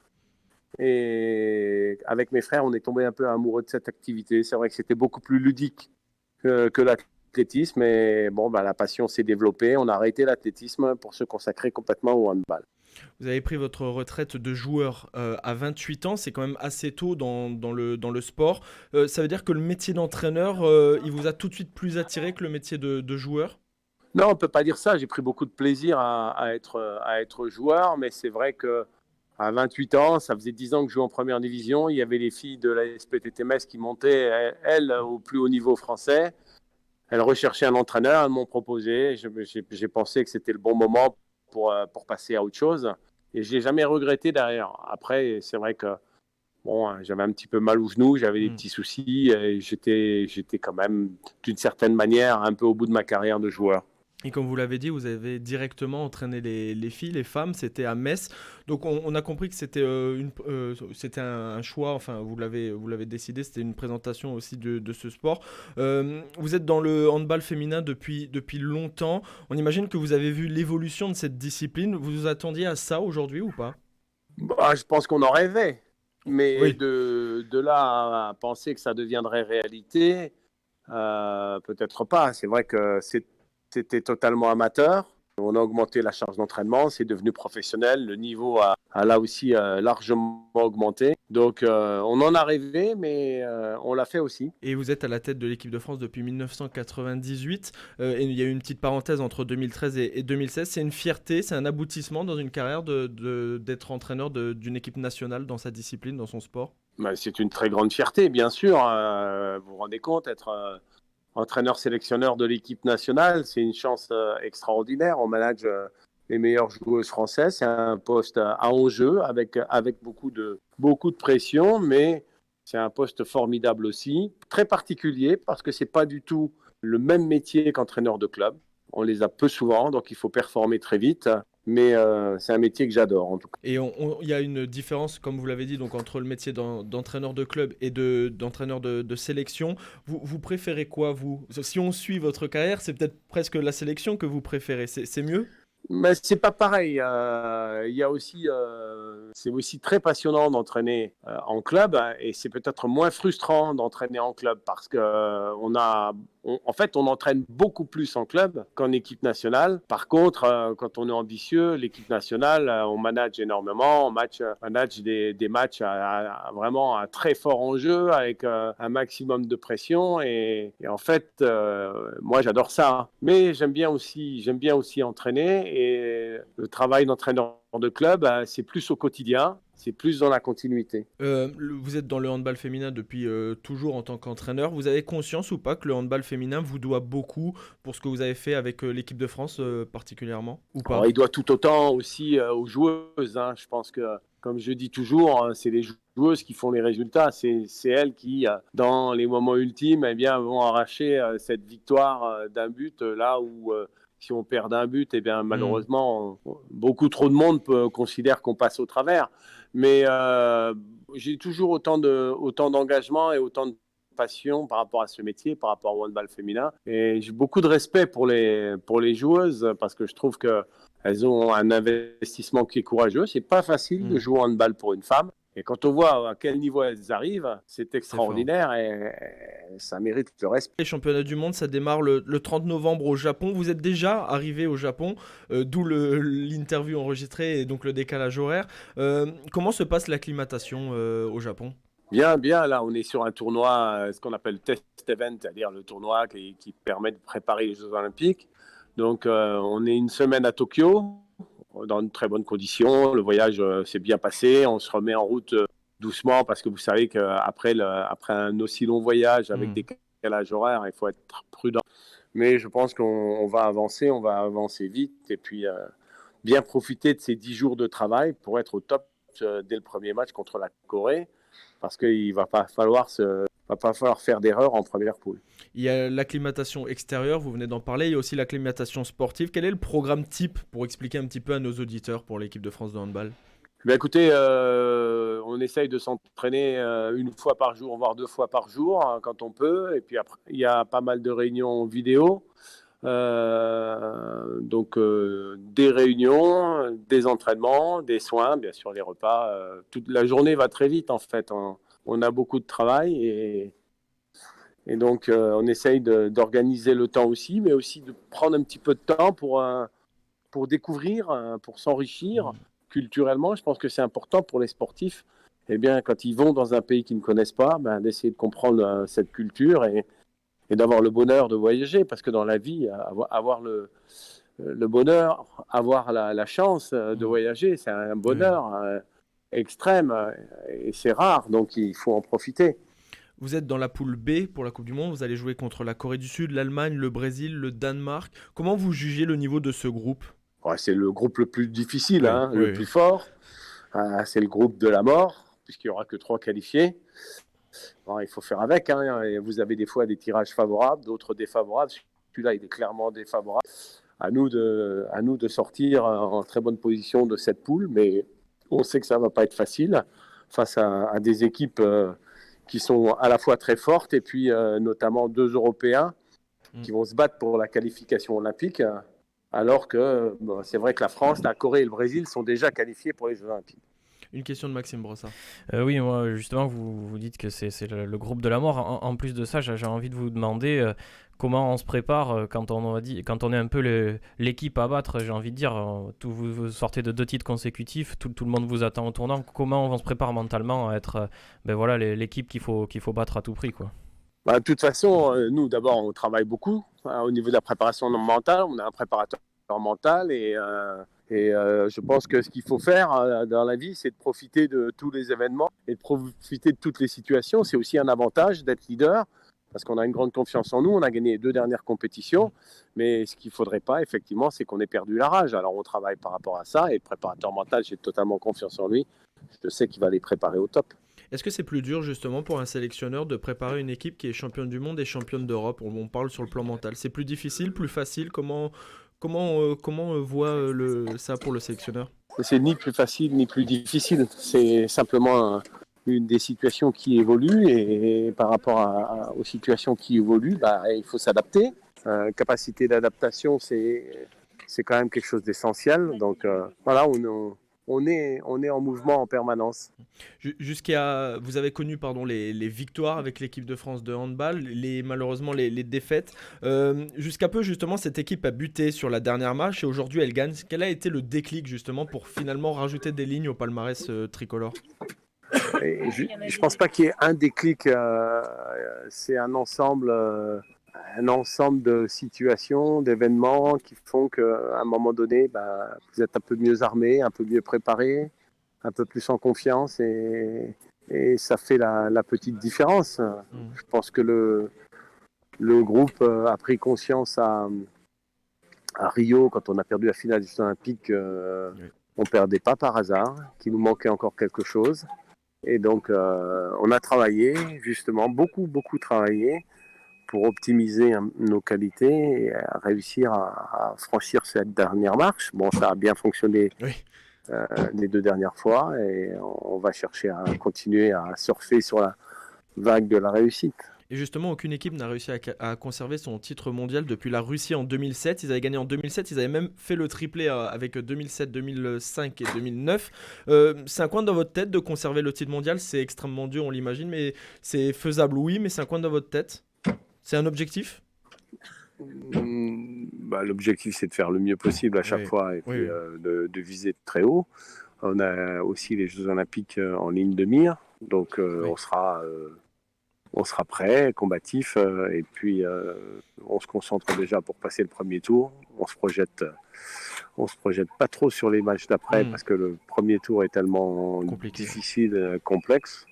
Et avec mes frères, on est tombé un peu amoureux de cette activité. C'est vrai que c'était beaucoup plus ludique que l'athlétisme. Et la passion s'est développée. On a arrêté l'athlétisme pour se consacrer complètement au handball. Vous avez pris votre retraite de joueur à 28 ans. C'est quand même assez tôt dans le sport. Ça veut dire que le métier d'entraîneur, il vous a tout de suite plus attiré que le métier de joueur ? Non, on ne peut pas dire ça. J'ai pris beaucoup de plaisir à être joueur. Mais c'est vrai que à 28 ans, ça faisait 10 ans que je jouais en première division. Il y avait les filles de la SPTT Metz qui montaient, elles, au plus haut niveau français. Elles recherchaient un entraîneur, elles m'ont proposé. J'ai pensé que c'était le bon moment pour passer à autre chose. Et je n'ai jamais regretté derrière. Après, c'est vrai que j'avais un petit peu mal au genou, j'avais des petits soucis. Et j'étais quand même, d'une certaine manière, un peu au bout de ma carrière de joueur. Et comme vous l'avez dit, vous avez directement entraîné les filles, les femmes, c'était à Metz. Donc on a compris que c'était un choix, enfin vous l'avez décidé, c'était une présentation aussi de ce sport. Vous êtes dans le handball féminin depuis longtemps. On imagine que vous avez vu l'évolution de cette discipline. Vous vous attendiez à ça aujourd'hui ou pas ? Je pense qu'on en rêvait. Mais oui. de là à penser que ça deviendrait réalité, peut-être pas. C'est vrai que c'était totalement amateur. On a augmenté la charge d'entraînement, c'est devenu professionnel. Le niveau a là aussi largement augmenté. Donc on en a rêvé, mais on l'a fait aussi. Et vous êtes à la tête de l'équipe de France depuis 1998. Et il y a eu une petite parenthèse entre 2013 et 2016. C'est une fierté, c'est un aboutissement dans une carrière d'être entraîneur d'une équipe nationale dans sa discipline, dans son sport ? C'est une très grande fierté, bien sûr. Vous vous rendez compte, être entraîneur-sélectionneur de l'équipe nationale, c'est une chance extraordinaire. On manage les meilleures joueuses françaises. C'est un poste à enjeu avec beaucoup de pression, mais c'est un poste formidable aussi, très particulier parce que c'est pas du tout le même métier qu'entraîneur de club. On les a peu souvent, donc il faut performer très vite. Mais c'est un métier que j'adore en tout cas. Et il y a une différence, comme vous l'avez dit, donc, entre le métier d'entraîneur de club et d'entraîneur de sélection. Vous préférez quoi, vous ? Si on suit votre carrière, c'est peut-être presque la sélection que vous préférez. C'est mieux ? Mais c'est pas pareil. Il y a aussi, c'est aussi très passionnant d'entraîner en club et c'est peut-être moins frustrant d'entraîner en club parce que on a en fait, on entraîne beaucoup plus en club qu'en équipe nationale. Par contre, quand on est ambitieux, l'équipe nationale, on manage énormément. On manage des matchs vraiment à très fort enjeu, avec un maximum de pression. Et en fait, moi, j'adore ça. Mais j'aime bien aussi entraîner. Et le travail d'entraîneur de club, c'est plus au quotidien. C'est plus dans la continuité. Vous êtes dans le handball féminin depuis toujours en tant qu'entraîneur. Vous avez conscience ou pas que le handball féminin vous doit beaucoup pour ce que vous avez fait avec l'équipe de France particulièrement ou pas? Alors, il doit tout autant aussi aux joueuses. Je pense que, comme je dis toujours, c'est les joueuses qui font les résultats. C'est elles qui, dans les moments ultimes, vont arracher cette victoire d'un but là où... si on perd d'un but, malheureusement, beaucoup trop de monde considère qu'on passe au travers. Mais j'ai toujours autant d'engagement et autant de passion par rapport à ce métier, par rapport au handball féminin. Et j'ai beaucoup de respect pour les joueuses parce que je trouve qu'elles ont un investissement qui est courageux. C'est pas facile de jouer au handball pour une femme. Et quand on voit à quel niveau elles arrivent, c'est extraordinaire et ça mérite le respect. Les championnats du monde, ça démarre le 30 novembre au Japon. Vous êtes déjà arrivé au Japon, d'où l'interview enregistrée et donc le décalage horaire. Comment se passe l'acclimatation au Japon ? Bien. Là, on est sur un tournoi, ce qu'on appelle test event, c'est-à-dire le tournoi qui permet de préparer les Jeux Olympiques. Donc, on est une semaine à Tokyo, dans de très bonnes conditions. Le voyage s'est bien passé. On se remet en route doucement parce que vous savez qu'après un aussi long voyage avec des décalages horaires, il faut être prudent. Mais je pense qu'on va avancer vite et puis bien profiter de ces 10 jours de travail pour être au top dès le premier match contre la Corée parce qu'il ne va pas falloir faire d'erreurs en première poule. Il y a l'acclimatation extérieure, vous venez d'en parler, il y a aussi l'acclimatation sportive. Quel est le programme type pour expliquer un petit peu à nos auditeurs pour l'équipe de France de handball ? Écoutez, on essaye de s'entraîner une fois par jour, voire 2 fois par jour quand on peut. Et puis après, il y a pas mal de réunions vidéo. Donc des réunions, des entraînements, des soins, bien sûr les repas. Toute la journée va très vite en fait. On a beaucoup de travail et donc on essaye d'organiser le temps aussi, mais aussi de prendre un petit peu de temps pour découvrir, pour s'enrichir culturellement. Je pense que c'est important pour les sportifs. Quand ils vont dans un pays qu'ils ne connaissent pas, d'essayer de comprendre cette culture et d'avoir le bonheur de voyager, parce que dans la vie, avoir le bonheur, avoir la chance de voyager, c'est un bonheur extrême et c'est rare, donc il faut en profiter. Vous êtes dans la poule B pour la Coupe du Monde, vous allez jouer contre la Corée du Sud, l'Allemagne, le Brésil, le Danemark. Comment vous jugez le niveau de ce groupe ? C'est le groupe le plus difficile, le plus fort. C'est le groupe de la mort, puisqu'il n'y aura que 3 qualifiés. Il faut faire avec. Vous avez des fois des tirages favorables, d'autres défavorables. Celui-là, il est clairement défavorable. À nous de sortir en très bonne position de cette poule, mais on sait que ça ne va pas être facile face à des équipes qui sont à la fois très fortes et puis notamment 2 Européens qui vont se battre pour la qualification olympique, alors que c'est vrai que la France, la Corée et le Brésil sont déjà qualifiés pour les Jeux Olympiques. Une question de Maxime Brossard. Oui, moi justement, vous dites que c'est le groupe de la mort. En plus de ça, j'ai envie de vous demander comment on se prépare quand on est un peu l'équipe à battre. J'ai envie de dire, vous sortez de 2 titres consécutifs, tout le monde vous attend au tournant. Comment on se prépare mentalement à être l'équipe qu'il faut battre à tout prix, quoi. De toute façon, nous d'abord, on travaille beaucoup au niveau de la préparation mentale. On a un préparateur mental et je pense que ce qu'il faut faire dans la vie, c'est de profiter de tous les événements et de profiter de toutes les situations. C'est aussi un avantage d'être leader parce qu'on a une grande confiance en nous. On a gagné les 2 dernières compétitions, mais ce qu'il ne faudrait pas, effectivement, c'est qu'on ait perdu la rage. Alors, on travaille par rapport à ça et le préparateur mental, j'ai totalement confiance en lui. Je sais qu'il va les préparer au top. Est-ce que c'est plus dur justement pour un sélectionneur de préparer une équipe qui est championne du monde et championne d'Europe ? On parle sur le plan mental. C'est plus difficile, plus facile ? Comment voit ça pour le sélectionneur ? C'est ni plus facile ni plus difficile. C'est simplement une des situations qui évoluent et par rapport aux situations qui évoluent, il faut s'adapter. Capacité d'adaptation, c'est quand même quelque chose d'essentiel. Donc voilà, on est en mouvement en permanence. Vous avez connu les victoires avec l'équipe de France de handball, malheureusement les défaites. Jusqu'à peu, justement, cette équipe a buté sur la dernière marche et aujourd'hui elle gagne. Quel a été le déclic, justement, pour finalement rajouter des lignes au palmarès tricolore ? Je ne pense pas qu'il y ait un déclic. C'est un ensemble de situations, d'événements qui font qu'à un moment donné, vous êtes un peu mieux armé, un peu mieux préparé, un peu plus en confiance et ça fait la petite différence. Je pense que le groupe a pris conscience à Rio, quand on a perdu la finale des Jeux Olympiques, on ne perdait pas par hasard, qu'il nous manquait encore quelque chose. Et donc, on a travaillé, justement, beaucoup travaillé pour optimiser nos qualités et réussir à franchir cette dernière marche. Bon, ça a bien fonctionné les 2 dernières fois et on va chercher à continuer à surfer sur la vague de la réussite. Et justement, aucune équipe n'a réussi à conserver son titre mondial depuis la Russie en 2007. Ils avaient gagné en 2007, ils avaient même fait le triplé avec 2007, 2005 et 2009. C'est un coin dans votre tête de conserver le titre mondial. C'est extrêmement dur, on l'imagine, mais c'est faisable, oui, mais c'est un coin dans votre tête. C'est un objectif ? L'objectif, c'est de faire le mieux possible à chaque fois et puis, de viser très haut. On a aussi les Jeux Olympiques en ligne de mire, donc on sera prêt, combatif, et puis on se concentre déjà pour passer le premier tour. On se projette pas trop sur les matchs d'après parce que le premier tour est tellement difficile, complexe,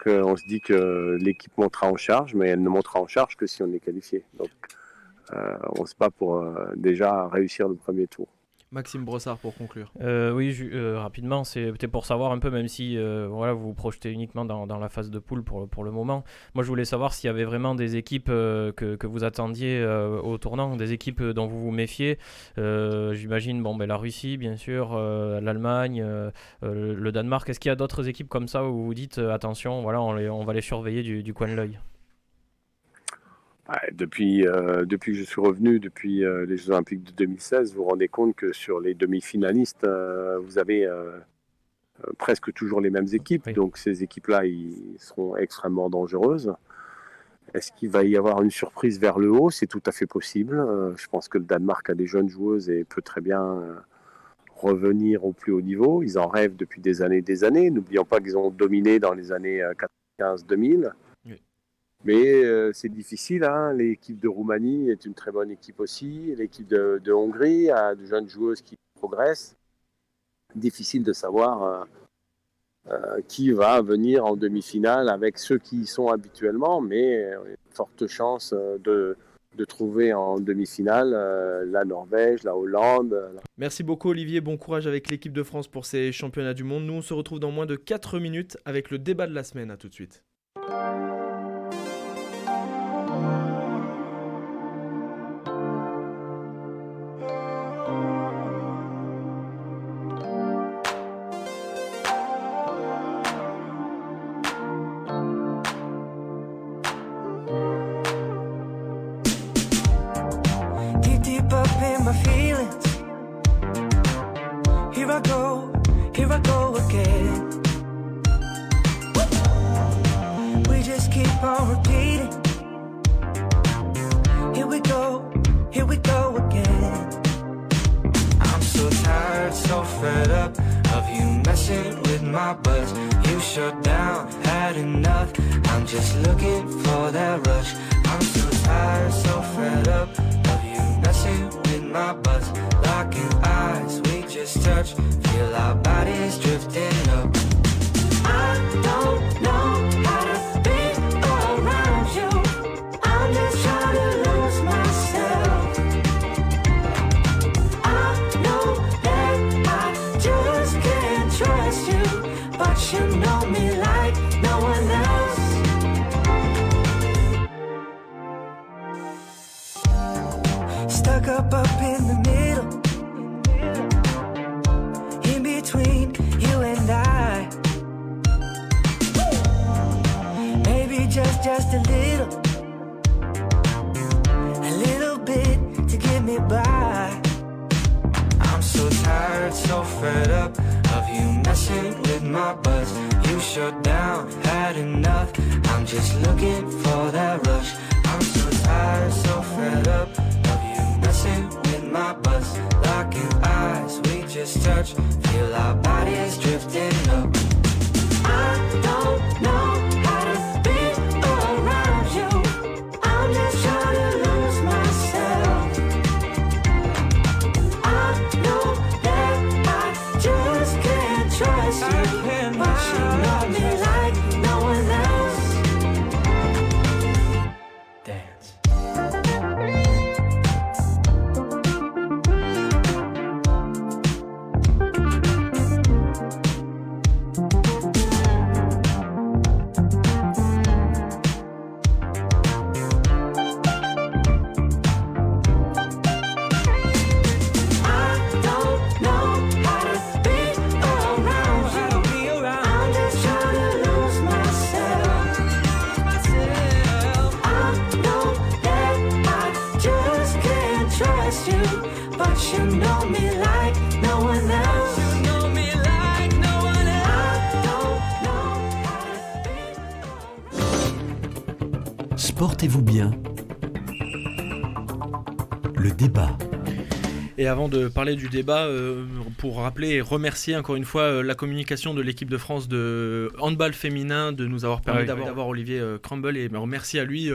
qu'on se dit que l'équipe montera en charge, mais elle ne montera en charge que si on est qualifié. Donc on se bat pour déjà réussir le premier tour. Maxime Brossard pour conclure. Rapidement, c'était pour savoir un peu, même si vous vous projetez uniquement dans la phase de poule pour le moment. Moi, je voulais savoir s'il y avait vraiment des équipes que vous attendiez au tournant, des équipes dont vous vous méfiez. J'imagine la Russie, bien sûr, l'Allemagne, le Danemark. Est-ce qu'il y a d'autres équipes comme ça où vous vous dites attention, on va les surveiller du coin de l'œil? Depuis que je suis revenu, depuis les Jeux Olympiques de 2016, vous vous rendez compte que sur les demi-finalistes, vous avez presque toujours les mêmes équipes. Oui. Donc ces équipes-là, ils seront extrêmement dangereuses. Est-ce qu'il va y avoir une surprise vers le haut ? C'est tout à fait possible. Je pense que le Danemark a des jeunes joueuses et peut très bien revenir au plus haut niveau. Ils en rêvent depuis des années. N'oublions pas qu'ils ont dominé dans les années 95-2000. Mais c'est difficile, L'équipe de Roumanie est une très bonne équipe aussi. L'équipe de Hongrie a de jeunes joueuses qui progressent. Difficile de savoir qui va venir en demi-finale avec ceux qui y sont habituellement, mais forte chance de trouver en demi-finale la Norvège, la Hollande. Merci beaucoup Olivier, bon courage avec l'équipe de France pour ces championnats du monde. Nous on se retrouve dans moins de 4 minutes avec le débat de la semaine. À tout de suite. Here I go again. We just keep on repeating. Here we go again. I'm so tired, so fed up of you messing with my buzz. You shut down, had enough. I'm just looking for that rush. I'm so tired, so fed up of you messing with my buzz. Locking eyes, we just touch. Feel our bodies drifting up. I don't know how to be around you. I'm just trying to lose myself. I know that I just can't trust you, but you know me like no one else. Stuck up in the middle, in between you and I. Maybe just a little bit to get me by. I'm so tired, so fed up of messing with my buzz. You shut down, had enough. I'm just looking for that rush. I'm so tired, so fed up of you messing with my buzz. Locking eyes, we just touch. Feel our bodies drifting up. I don't know how to be around you. I'm just trying to lose myself. I know that I just can't trust you, but you know me like no one else. Dance. Portez-vous bien. Le débat. Et avant de parler du débat, pour rappeler et remercier encore une fois la communication de l'équipe de France de handball féminin de nous avoir permis d'avoir Olivier Crumble, et merci à lui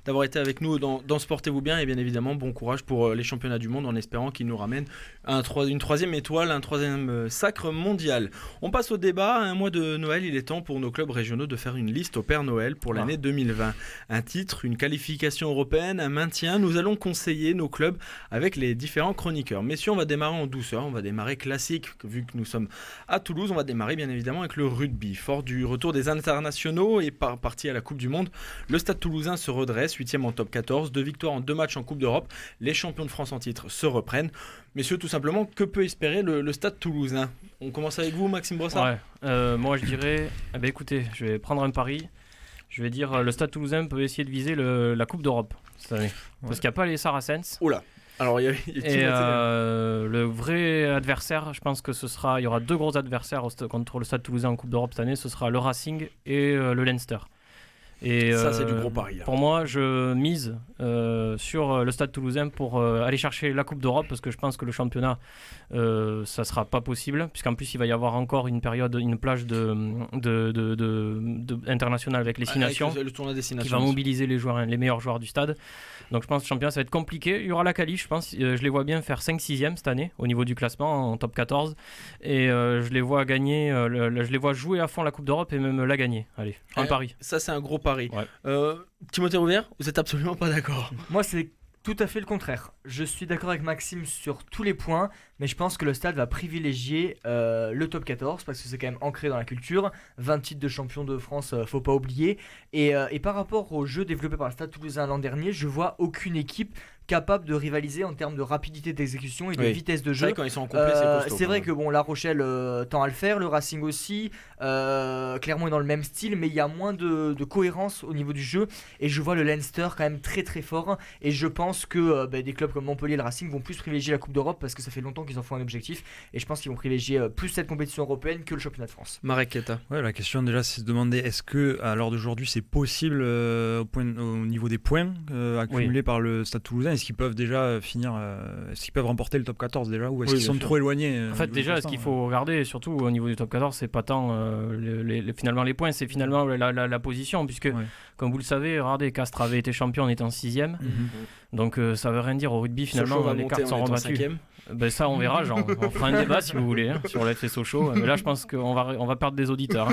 d'avoir été avec nous dans Sportez-vous bien, et bien évidemment bon courage pour les championnats du monde en espérant qu'il nous ramène une troisième étoile, un troisième sacre mondial. On passe au débat. À un mois de Noël, il est temps pour nos clubs régionaux de faire une liste au Père Noël pour l'année 2020. Un titre, une qualification européenne, un maintien. Nous allons conseiller nos clubs avec les différents chroniqueurs. Messieurs, on va démarrer en douceur, on va démarrer classique, vu que nous sommes à Toulouse. On va démarrer bien évidemment avec le rugby. Fort du retour des internationaux et parti à la Coupe du Monde, le Stade Toulousain se redresse, 8e en top 14, 2 victoires en 2 matchs en Coupe d'Europe. Les champions de France en titre se reprennent. Messieurs, tout simplement, que peut espérer le Stade Toulousain ? On commence avec vous, Maxime Brossard. Moi je dirais, écoutez, je vais prendre un pari. Je vais dire le Stade Toulousain peut essayer de viser la Coupe d'Europe cette année. Parce qu'il n'y a pas les Saracens. Oula. Alors, et le vrai adversaire, je pense que il y aura 2 gros adversaires contre le Stade Toulousain en Coupe d'Europe cette année. Ce sera le Racing et le Leinster. Et ça, c'est du gros pari. Pour moi, je mise sur le Stade Toulousain pour aller chercher la Coupe d'Europe, parce que je pense que le championnat, ça sera pas possible, puisqu'en plus il va y avoir encore une plage internationale avec les 6 nations, le tournoi des 6 nations qui va mobiliser les meilleurs joueurs du stade. Donc je pense que le championnat, ça va être compliqué. Il y aura la qualif, je pense. Je les vois bien faire 5-6e cette année au niveau du classement en top 14. Et je les vois gagner, je les vois jouer à fond la Coupe d'Europe et même la gagner. Allez, un pari. Ça, c'est un gros pari. Timothée Rouvière, vous êtes absolument pas d'accord ? Moi, c'est tout à fait le contraire. Je suis d'accord avec Maxime sur tous les points, mais je pense que le Stade va privilégier le top 14 parce que c'est quand même ancré dans la culture. 20 titres de champion de France, faut pas oublier. Et par rapport au jeu développé par le Stade Toulousain l'an dernier, je vois aucune équipe capable de rivaliser en termes de rapidité d'exécution et de vitesse de jeu. C'est vrai, quand ils sont en complet, c'est costaud. C'est vrai que La Rochelle tend à le faire, le Racing aussi, Clermont est dans le même style, mais il y a moins de cohérence au niveau du jeu, et je vois le Leinster quand même très très fort, et je pense que des clubs comme Montpellier et le Racing vont plus privilégier la Coupe d'Europe parce que ça fait longtemps qu'ils en font un objectif, et je pense qu'ils vont privilégier plus cette compétition européenne que le championnat de France. Marek Keta. La question déjà, c'est de demander, est-ce que à l'heure d'aujourd'hui c'est possible au niveau des points accumulés par le Stade Toulousain? Est-ce qu'ils peuvent déjà finir, est-ce qu'ils peuvent remporter le top 14 déjà, ou est-ce qu'ils sont trop éloignés En fait, déjà, ce qu'il faut regarder, surtout au niveau du top 14, c'est pas tant finalement les points, c'est finalement la position, puisque comme vous le savez, regardez, Castres avait été champion en étant 6e. Donc ça veut rien dire au rugby, finalement les cartes sont rebattues. Ça on verra, on fera un débat si vous voulez sur l'FC Sochaux, mais là je pense qu'on va perdre des auditeurs.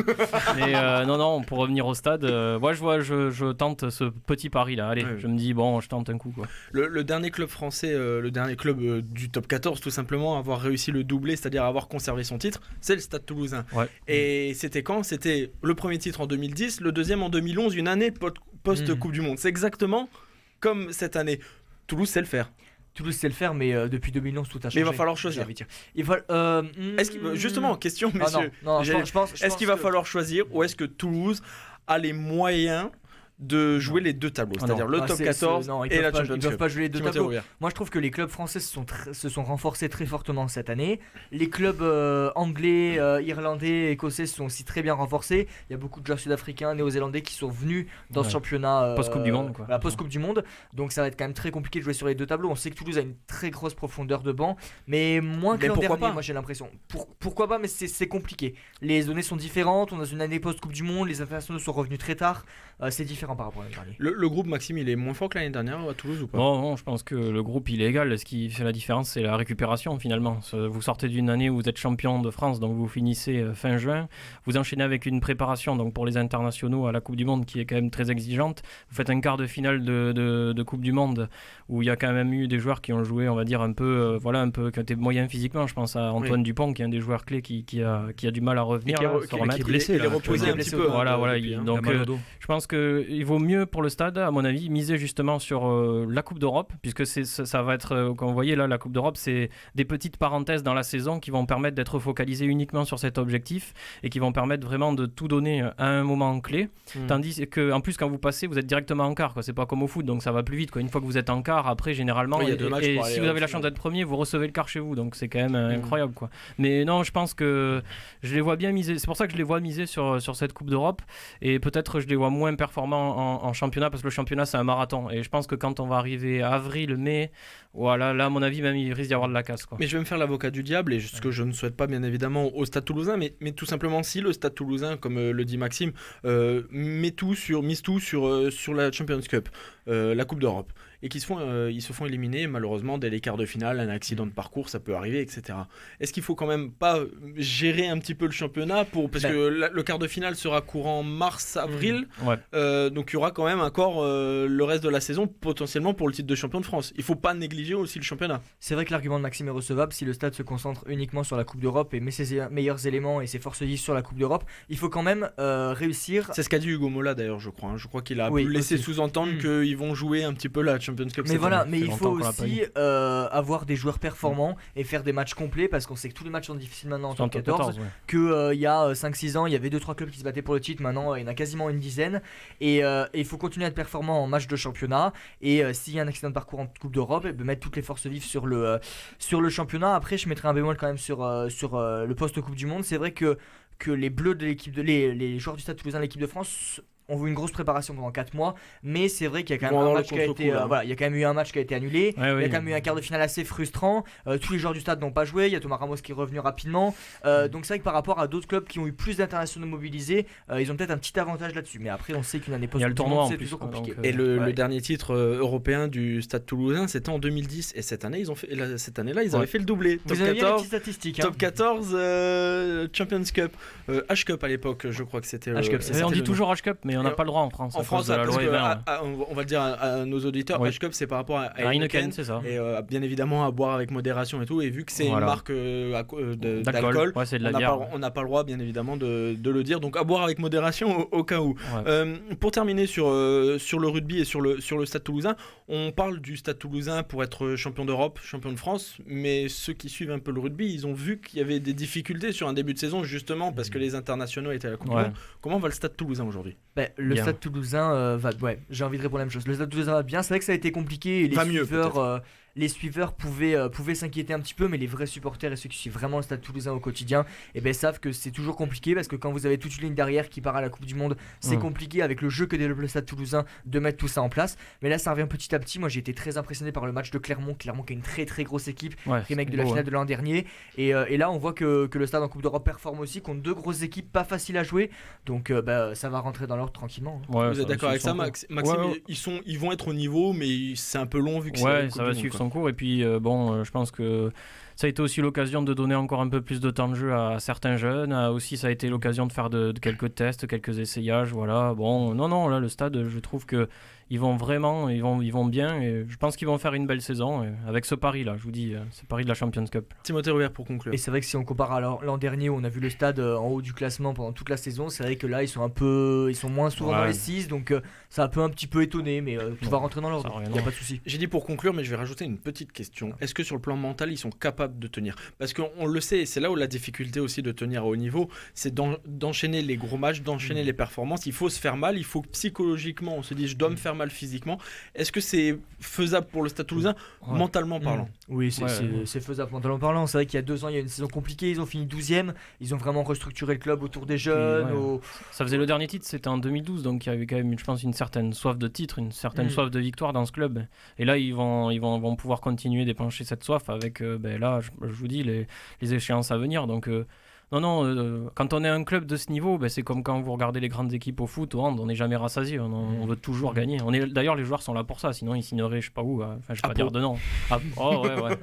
Mais non, pour revenir au stade, moi je tente ce petit pari là, allez, je me dis je tente un coup quoi. Le dernier club français, le dernier club du top 14 tout simplement à avoir réussi le doublé, c'est-à-dire avoir conservé son titre, c'est le Stade Toulousain. Et c'était quand ? C'était le premier titre en 2010, le deuxième en 2011, une année post-Coupe du Monde. C'est exactement comme cette année. Toulouse sait le faire. Toulouse sait le faire, mais depuis 2011 tout a changé. Mais il va falloir choisir. Justement, question messieurs. Je pense est-ce qu'il va falloir choisir, ou est-ce que Toulouse a les moyens de jouer les deux tableaux, c'est-à-dire le top 14 et la Champions Cup. Ils peuvent pas jouer les deux tableaux. Moi je trouve que les clubs français se sont renforcés très fortement cette année. Les clubs anglais, irlandais, écossais se sont aussi très bien renforcés. Il y a beaucoup de joueurs sud-africains, néo-zélandais qui sont venus dans ce championnat post-Coupe du Monde, quoi. Post-Coupe du Monde. Donc ça va être quand même très compliqué de jouer sur les deux tableaux. On sait que Toulouse a une très grosse profondeur de banc, mais moins que l'an dernier, moi j'ai l'impression. Pourquoi pas, mais c'est compliqué. Les données sont différentes, on est dans une année post-Coupe du Monde, les internationaux sont revenus très tard, c'est différent par rapport à l'année dernière. Le groupe, Maxime, il est moins fort que l'année dernière à Toulouse ou pas? Non, je pense que le groupe il est égal. Ce qui fait la différence, c'est la récupération finalement. Vous sortez d'une année où vous êtes champion de France, donc vous finissez fin juin, vous enchaînez avec une préparation donc pour les internationaux à la Coupe du Monde qui est quand même très exigeante. Vous faites un quart de finale de Coupe du Monde où il y a quand même eu des joueurs qui ont joué, on va dire, un peu qui étaient moyens physiquement. Je pense à Antoine Dupont, qui est un des joueurs clés qui a du mal à revenir, qui est blessé, il est reposé un petit peu. Voilà. Donc je pense qu'il vaut mieux pour le stade, à mon avis, miser justement sur la Coupe d'Europe, puisque ça va être, comme vous voyez là, la Coupe d'Europe, c'est des petites parenthèses dans la saison qui vont permettre d'être focalisés uniquement sur cet objectif et qui vont permettre vraiment de tout donner à un moment clé. Tandis que, en plus, quand vous passez, vous êtes directement en quart, quoi. C'est pas comme au foot, donc ça va plus vite, quoi. Une fois que vous êtes en quart, après, généralement, et si vous avez la chance d'être premier, vous recevez le quart chez vous, donc c'est quand même incroyable, quoi. Mais non, je pense que je les vois bien miser. C'est pour ça que je les vois miser sur cette Coupe d'Europe, et peut-être je les vois moins performants en championnat, parce que le championnat c'est un marathon, et je pense que quand on va arriver à avril, mai, voilà, là à mon avis même il risque d'y avoir de la casse, quoi. Mais je vais me faire l'avocat du diable, et ce que je ne souhaite pas bien évidemment au Stade Toulousain, mais tout simplement si le Stade Toulousain, comme le dit Maxime, mise tout sur la Champions Cup, la Coupe d'Europe, et qu'ils se font éliminer malheureusement dès les quarts de finale, un accident de parcours, ça peut arriver, etc. Est-ce qu'il faut quand même pas gérer un petit peu le championnat parce que le quart de finale sera courant mars-avril, donc il y aura quand même encore le reste de la saison potentiellement pour le titre de champion de France. Il faut pas négliger aussi le championnat. C'est vrai que l'argument de Maxime est recevable. Si le Stade se concentre uniquement sur la Coupe d'Europe et met ses meilleurs éléments et ses forces vives sur la Coupe d'Europe, il faut quand même réussir. C'est ce qu'a dit Hugo Mola d'ailleurs, je crois. Je crois qu'il a laissé sous-entendre qu'ils vont jouer un petit peu la Champions Cup. Mais voilà, mais il faut aussi avoir des joueurs performants et faire des matchs complets, parce qu'on sait que tous les matchs sont difficiles maintenant en top 14, qu'il y a 5-6 ans il y avait 2-3 clubs qui se battaient pour le titre, maintenant il y en a quasiment une dizaine, et il faut continuer à être performant en match de championnat, et s'il y a un accident de parcours en Coupe d'Europe, mettre toutes les forces vives sur le championnat. Après je mettrai un bémol quand même sur le poste Coupe du Monde. C'est vrai que les bleus de les joueurs du Stade Toulousain de l'équipe de France on veut une grosse préparation pendant 4 mois, mais c'est vrai qu'il y a quand même un match qui a été, il y a quand même eu un match qui a été annulé, il y a quand même eu un quart de finale assez frustrant, tous les joueurs du Stade n'ont pas joué, il y a Thomas Ramos qui est revenu rapidement, donc c'est vrai que par rapport à d'autres clubs qui ont eu plus d'internationaux mobilisés, ils ont peut-être un petit avantage là-dessus, mais après on sait qu'une année post-Coupe du Monde c'est toujours compliqué. Et le dernier titre européen du Stade Toulousain c'était en 2010, et cette année ils avaient fait le doublé. Vous avez bien les petites statistiques, Top 14 Champions Cup, H-Cup à l'époque, je crois que c'était H-Cup, on dit toujours H-Cup, mais on n'a pas le droit en France. En France, on va le dire à nos auditeurs, H-Cup c'est par rapport à Heineken, c'est ça. Et bien évidemment à boire avec modération et tout, et vu que c'est une marque d'alcool, on n'a pas le droit bien évidemment de le dire, donc à boire avec modération au cas où. Pour terminer sur le rugby et sur le Stade Toulousain, on parle du Stade Toulousain pour être champion d'Europe, champion de France, mais ceux qui suivent un peu le rugby, ils ont vu qu'il y avait des difficultés sur un début de saison justement parce que les internationaux étaient à la Coupe du Monde. Comment va le Stade Toulousain aujourd'hui? Le Stade Toulousain va. J'ai envie de répondre la même chose. Le Stade Toulousain va bien. C'est vrai que ça a été compliqué. Et les suiveurs pouvaient s'inquiéter un petit peu, mais les vrais supporters et ceux qui suivent vraiment le Stade Toulousain au quotidien, savent que c'est toujours compliqué, parce que quand vous avez toute une ligne derrière qui part à la Coupe du Monde, c'est compliqué avec le jeu que développe le Stade Toulousain de mettre tout ça en place. Mais là, ça revient petit à petit. Moi, j'ai été très impressionné par le match de Clermont qui est une très très grosse équipe, remake de la finale de l'an dernier. Et là, on voit que le Stade en Coupe d'Europe performe aussi contre deux grosses équipes pas faciles à jouer. Donc, ça va rentrer dans l'ordre tranquillement. Vous êtes d'accord avec ça, Maxime? Ils vont être au niveau, mais c'est un peu long vu que ça va suivre son cours. Et puis je pense que ça a été aussi l'occasion de donner encore un peu plus de temps de jeu à certains jeunes. Aussi, ça a été l'occasion de faire de quelques tests, quelques essayages. Voilà. Là, le Stade, je trouve que ils vont bien et je pense qu'ils vont faire une belle saison avec ce pari-là, je vous dis, ce pari de la Champions Cup. Timothée Rouvière pour conclure. Et c'est vrai que si on compare à l'an dernier où on a vu le Stade en haut du classement pendant toute la saison, c'est vrai que là ils sont moins souvent dans les 6, donc ça a un petit peu étonné, mais tout va rentrer dans l'ordre, il n'y a pas de souci. J'ai dit pour conclure, mais je vais rajouter une petite question. Est-ce que sur le plan mental ils sont capables de tenir ? Parce qu'on le sait, c'est là où la difficulté aussi de tenir à haut niveau, c'est d'enchaîner les gros matchs, d'enchaîner les performances. Il faut se faire mal, il faut que psychologiquement on se dise je dois me faire mal physiquement. Est-ce que c'est faisable pour le Stade Toulousain mentalement parlant ? Oui, c'est faisable mentalement parlant. C'est vrai qu'il y a 2 ans, il y a une saison compliquée, ils ont fini 12e, ils ont vraiment restructuré le club autour des jeunes. Ça faisait le dernier titre, c'était en 2012, donc il y avait quand même, je pense, une certaine soif de titre, une certaine soif de victoire dans ce club. Et là, ils vont pouvoir continuer d'épancher cette soif avec, là, je vous dis, les échéances à venir. Donc, quand on est un club de ce niveau, c'est comme quand vous regardez les grandes équipes au foot, au hand, on n'est jamais rassasié, on veut toujours gagner. D'ailleurs, les joueurs sont là pour ça, sinon ils signeraient, je sais pas où, je vais pas dire de nom. Ouais.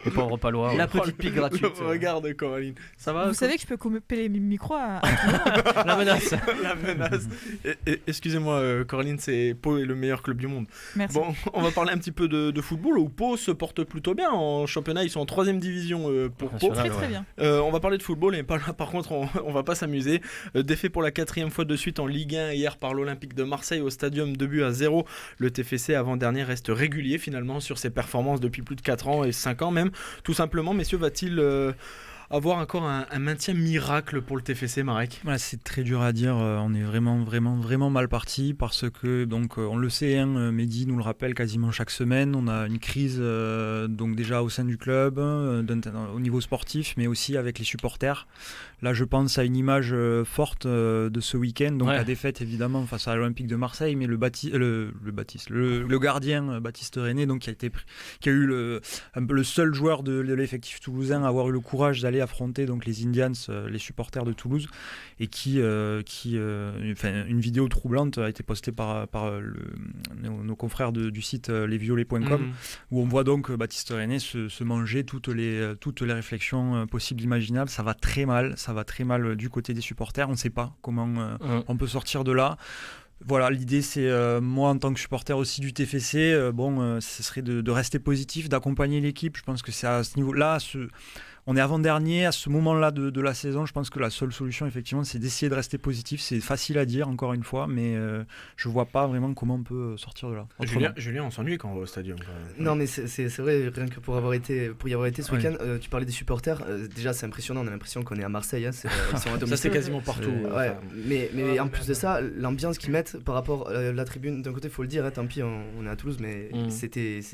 Les pauvres palois. La petite pique gratuite. Regarde, Coraline. Ça va ? Vous savez que je peux couper les micros à La menace. Excusez-moi, Coraline, Pau est le meilleur club du monde. Merci. Bon, on va parler un petit peu de football où Pau se porte plutôt bien en championnat. Ils sont en 3e division pour Pau. Très bien. On va parler de football. Et par contre, on va pas s'amuser. Défait pour la 4e fois de suite en Ligue 1 hier par l'Olympique de Marseille au Stadium, 2-0. Le TFC avant-dernier reste régulier finalement sur ses performances depuis plus de 4 ans et 5 ans même. Tout simplement, messieurs, va-t-il avoir encore un maintien miracle pour le TFC, Marek ? C'est très dur à dire. On est vraiment mal parti parce que, donc, on le sait, Mehdi nous le rappelle quasiment chaque semaine. On a une crise donc déjà au sein du club, au niveau sportif, mais aussi avec les supporters. Là, je pense à une image forte de ce week-end. Donc, la défaite, évidemment, face à l'Olympique de Marseille, mais le gardien Baptiste René, donc, qui a eu le seul joueur de l'effectif toulousain à avoir eu le courage d'aller affronter donc les Indians, les supporters de Toulouse, et une vidéo troublante a été postée par nos confrères du site lesviolets.com, où on voit donc Baptiste René se manger toutes les réflexions possibles imaginables. Ça va très mal du côté des supporters. On ne sait pas comment on peut sortir de là. Voilà, l'idée c'est, moi en tant que supporter aussi du TFC, ce serait de rester positif, d'accompagner l'équipe. Je pense que c'est à ce niveau-là, on est avant-dernier, à ce moment-là de la saison, je pense que la seule solution effectivement c'est d'essayer de rester positif. C'est facile à dire encore une fois, mais je vois pas vraiment comment on peut sortir de là. Julien, on s'ennuie quand on va au stadium quand même. Non mais c'est vrai, rien que pour y avoir été ce week-end, tu parlais des supporters, déjà c'est impressionnant, on a l'impression qu'on est à Marseille, ils sont à domicile. Ça c'est quasiment partout. Mais en plus de ça, l'ambiance qu'ils mettent par rapport à la tribune, d'un côté il faut le dire, tant pis on est à Toulouse, mais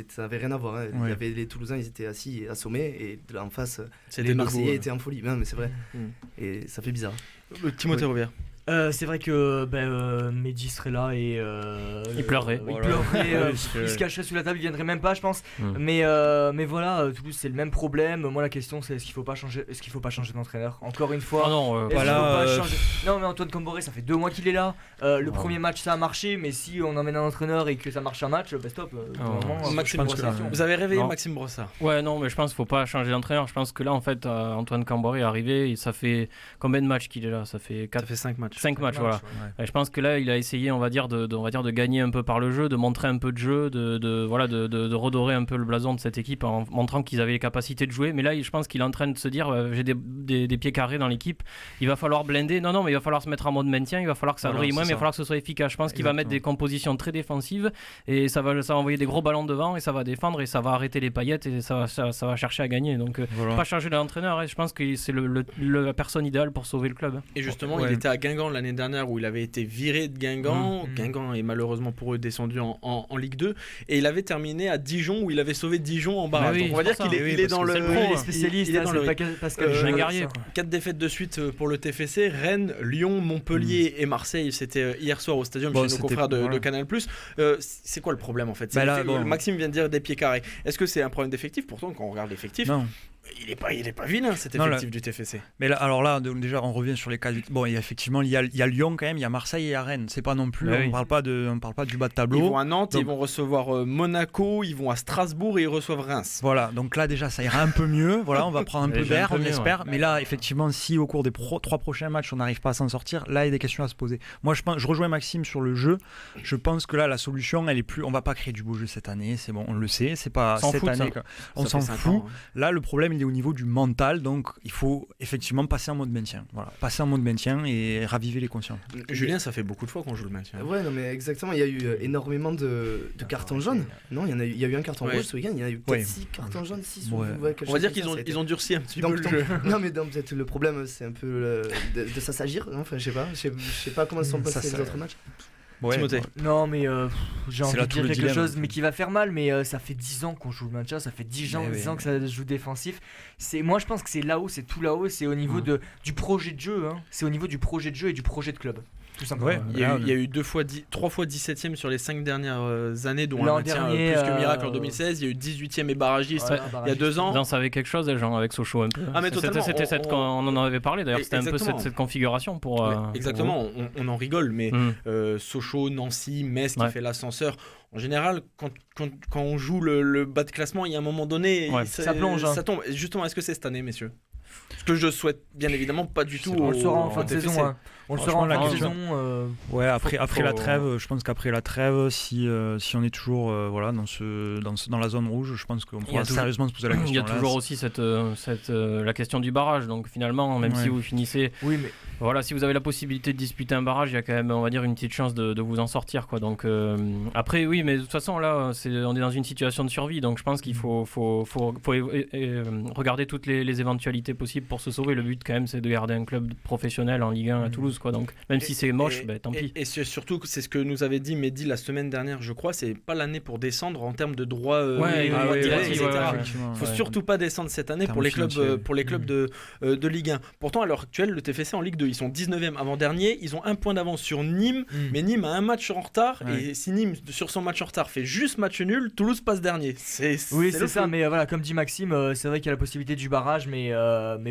ça avait rien à voir. Il y avait les Toulousains, ils étaient assis assommés, et de là en face les Marseillais étaient en folie. Non mais c'est vrai, et ça fait bizarre. Timothée Rouvière. C'est vrai que Mehdi serait là et il pleurerait. Il se cacherait sous la table, il viendrait même pas, je pense. Mais voilà, Toulouse c'est le même problème. Moi la question c'est est-ce qu'il faut pas changer d'entraîneur encore une fois. Non mais Antoine Camboré ça fait 2 mois qu'il est là. Le premier match ça a marché, mais si on emmène un entraîneur et que ça marche un match, stop. Maxime Brossard. Vous avez réveillé Maxime Brossard. Ouais, non, mais je pense qu'il faut pas changer d'entraîneur. Je pense que là en fait Antoine Camboré est arrivé et ça fait combien de matchs qu'il est là ? Ça fait 5 matchs. 5 matchs, voilà. Ouais. Je pense que là, il a essayé, on va dire, de gagner un peu par le jeu, de montrer un peu de jeu, de redorer un peu le blason de cette équipe en montrant qu'ils avaient les capacités de jouer. Mais là, je pense qu'il est en train de se dire, j'ai des pieds carrés dans l'équipe, il va falloir blinder. Non, mais il va falloir se mettre en mode maintien, il va falloir que ça brille moins, mais il va falloir que ce soit efficace. Je pense qu'il va mettre des compositions très défensive et ça va envoyer des gros ballons devant et ça va défendre et ça va arrêter les paillettes et ça va chercher à gagner. Donc, pas changer d'entraîneur. Je pense que c'est la personne idéale pour sauver le club. Et justement, il était à Guingamp l'année dernière où il avait été viré de Guingamp. Guingamp est malheureusement pour eux descendu en Ligue 2 et il avait terminé à Dijon où il avait sauvé Dijon en barrage. Donc on va dire qu'il est dans le spécialiste. Il est dans le Pascal Guerrier. 4 défaites de suite pour le TFC, Rennes, Lyon, Montpellier et Marseille. C'était hier soir au stadium chez nos confrères de Canal+. C'est quoi le problème en fait? Maxime vient de dire des pieds carrés. Est-ce que c'est un problème d'effectif? Pourtant quand on regarde l'effectif, il est pas vilain cet effectif du TFC. Mais là, alors là, déjà, on revient sur les cas. Bon, effectivement, il y a Lyon quand même, il y a Marseille et il y a Rennes. C'est pas non plus. On parle pas du bas de tableau. Ils vont à Nantes, ils vont recevoir Monaco, ils vont à Strasbourg et ils reçoivent Reims. Voilà, donc là déjà, ça ira un peu mieux. Voilà, on va prendre un peu d'air, on l'espère. Ouais. Mais là, effectivement, si au cours des 3 prochains matchs, on n'arrive pas à s'en sortir, là, il y a des questions à se poser. Moi, je rejoins Maxime sur le jeu. Je pense que là, la solution, elle est plus. On va pas créer du beau jeu cette année. C'est bon, on le sait. C'est pas cette année. On s'en fout. Là, le problème, il est au niveau du mental. Donc, il faut effectivement passer en mode maintien. Voilà, passer en mode maintien et raviver les consciences. Julien, ça fait beaucoup de fois qu'on joue le maintien. Ouais, non, mais exactement. Il y a eu énormément de cartons jaunes. Non, il y a eu un carton rouge ce week-end. Il y en a eu peut-être 6 cartons jaunes, 6 ou on va dire qu'ils ont durci un petit peu le jeu. Non, mais peut-être le problème, c'est un peu de ça s'agir. Enfin, je sais pas comment se sont passés les autres matchs. Ouais, non mais j'ai envie de dire quelque chose mais qui va faire mal, mais ça fait 10 ans qu'on joue le match, ça fait 10 ans que ça joue défensif. Moi je pense que c'est là-haut, c'est tout là-haut, c'est au niveau du projet de jeu, hein. C'est au niveau du projet de jeu et du projet de club. Tout simplement. Ouais, il y a eu 3 fois 17ème sur les 5 dernières années, dont un maintien plus que miracle en 2016. Il y a eu 18ème et barragiste il y a 2 ans. Non, ça avait quelque chose, les gens, avec Sochaux un peu. Ah, mais totalement. On en avait parlé d'ailleurs, c'était un peu cette configuration pour. Exactement, on en rigole, mais Sochaux, Nancy, Metz qui fait l'ascenseur. En général, quand on joue le bas de classement, il y a un moment donné, ça plonge. Ça tombe. Justement, est-ce que cette année, messieurs? Ce que je souhaite bien évidemment pas du tout. On le saura en fin de saison. On le saura en fin de saison. Ouais, après la trêve, je pense qu'après la trêve, si on est toujours dans la zone rouge, je pense qu'on pourra sérieusement se poser la question. Il y a toujours aussi la question du barrage. Donc finalement, même si vous finissez, voilà, si vous avez la possibilité de disputer un barrage, il y a quand même, on va dire, une petite chance de vous en sortir, quoi. Donc après, oui, mais de toute façon là, on est dans une situation de survie. Donc je pense qu'il faut regarder toutes les éventualités possibles pour se sauver. Le but quand même, c'est de garder un club professionnel en Ligue 1 à Toulouse, quoi. Donc même si c'est moche, tant pis. Et surtout, c'est ce que nous avait dit Mehdi la semaine dernière, je crois, c'est pas l'année pour descendre en termes de droits directs, etc. Il faut surtout pas descendre cette année pour les clubs de Ligue 1. Pourtant, à l'heure actuelle, le TFC en Ligue 2, ils sont 19e avant-dernier, ils ont un point d'avance sur Nîmes, mais Nîmes a un match en retard, et si Nîmes, sur son match en retard, fait juste match nul, Toulouse passe dernier. C'est ça, mais voilà, comme dit Maxime, c'est vrai qu'il y a la possibilité du barrage, mais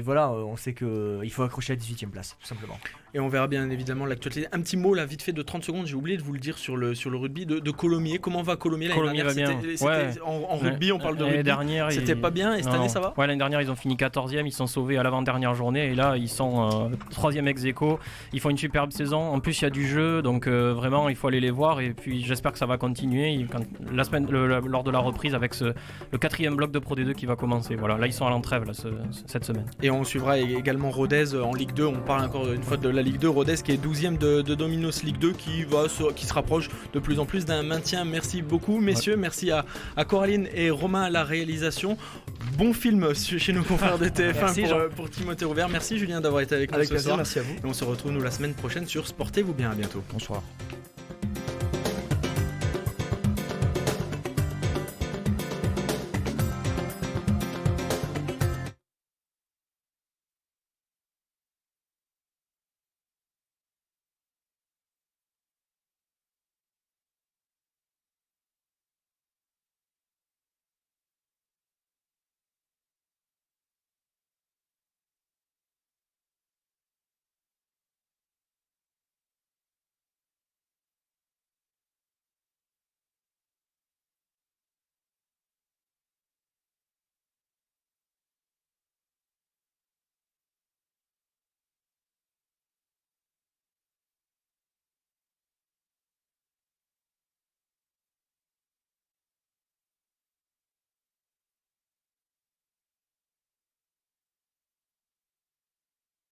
voilà, on sait qu'il faut accrocher à la 18e place, tout simplement. Et on verra bien évidemment l'actualité. Un petit mot là, vite fait de 30 secondes, j'ai oublié de vous le dire sur le rugby, de Colomiers. Comment va Colomiers l'année dernière? En rugby, on parle de rugby. Dernière, c'était pas bien, et cette année ça va? Ouais, l'année dernière ils ont fini 14e, ils sont sauvés à l'avant-dernière journée, et là ils sont 3e ex-aequo. Ils font une superbe saison, en plus il y a du jeu, donc vraiment il faut aller les voir, et puis j'espère que ça va continuer lors de la reprise avec le 4e bloc de Pro D2 qui va commencer. Voilà, là ils sont à l'entrève cette semaine. Et on suivra également Rodez en Ligue 2. On parle encore une fois de la Ligue 2. Rodez qui est 12e de Dominos Ligue 2, qui se rapproche de plus en plus d'un maintien. Merci beaucoup messieurs, merci à Coraline et Romain à la réalisation. Bon film chez nos confrères de TF1 pour Timothée Rouvière. Merci Julien d'avoir été avec nous ce soir. Merci à vous. Et on se retrouve nous la semaine prochaine sur Sportez-vous bien. À bientôt. Bonsoir.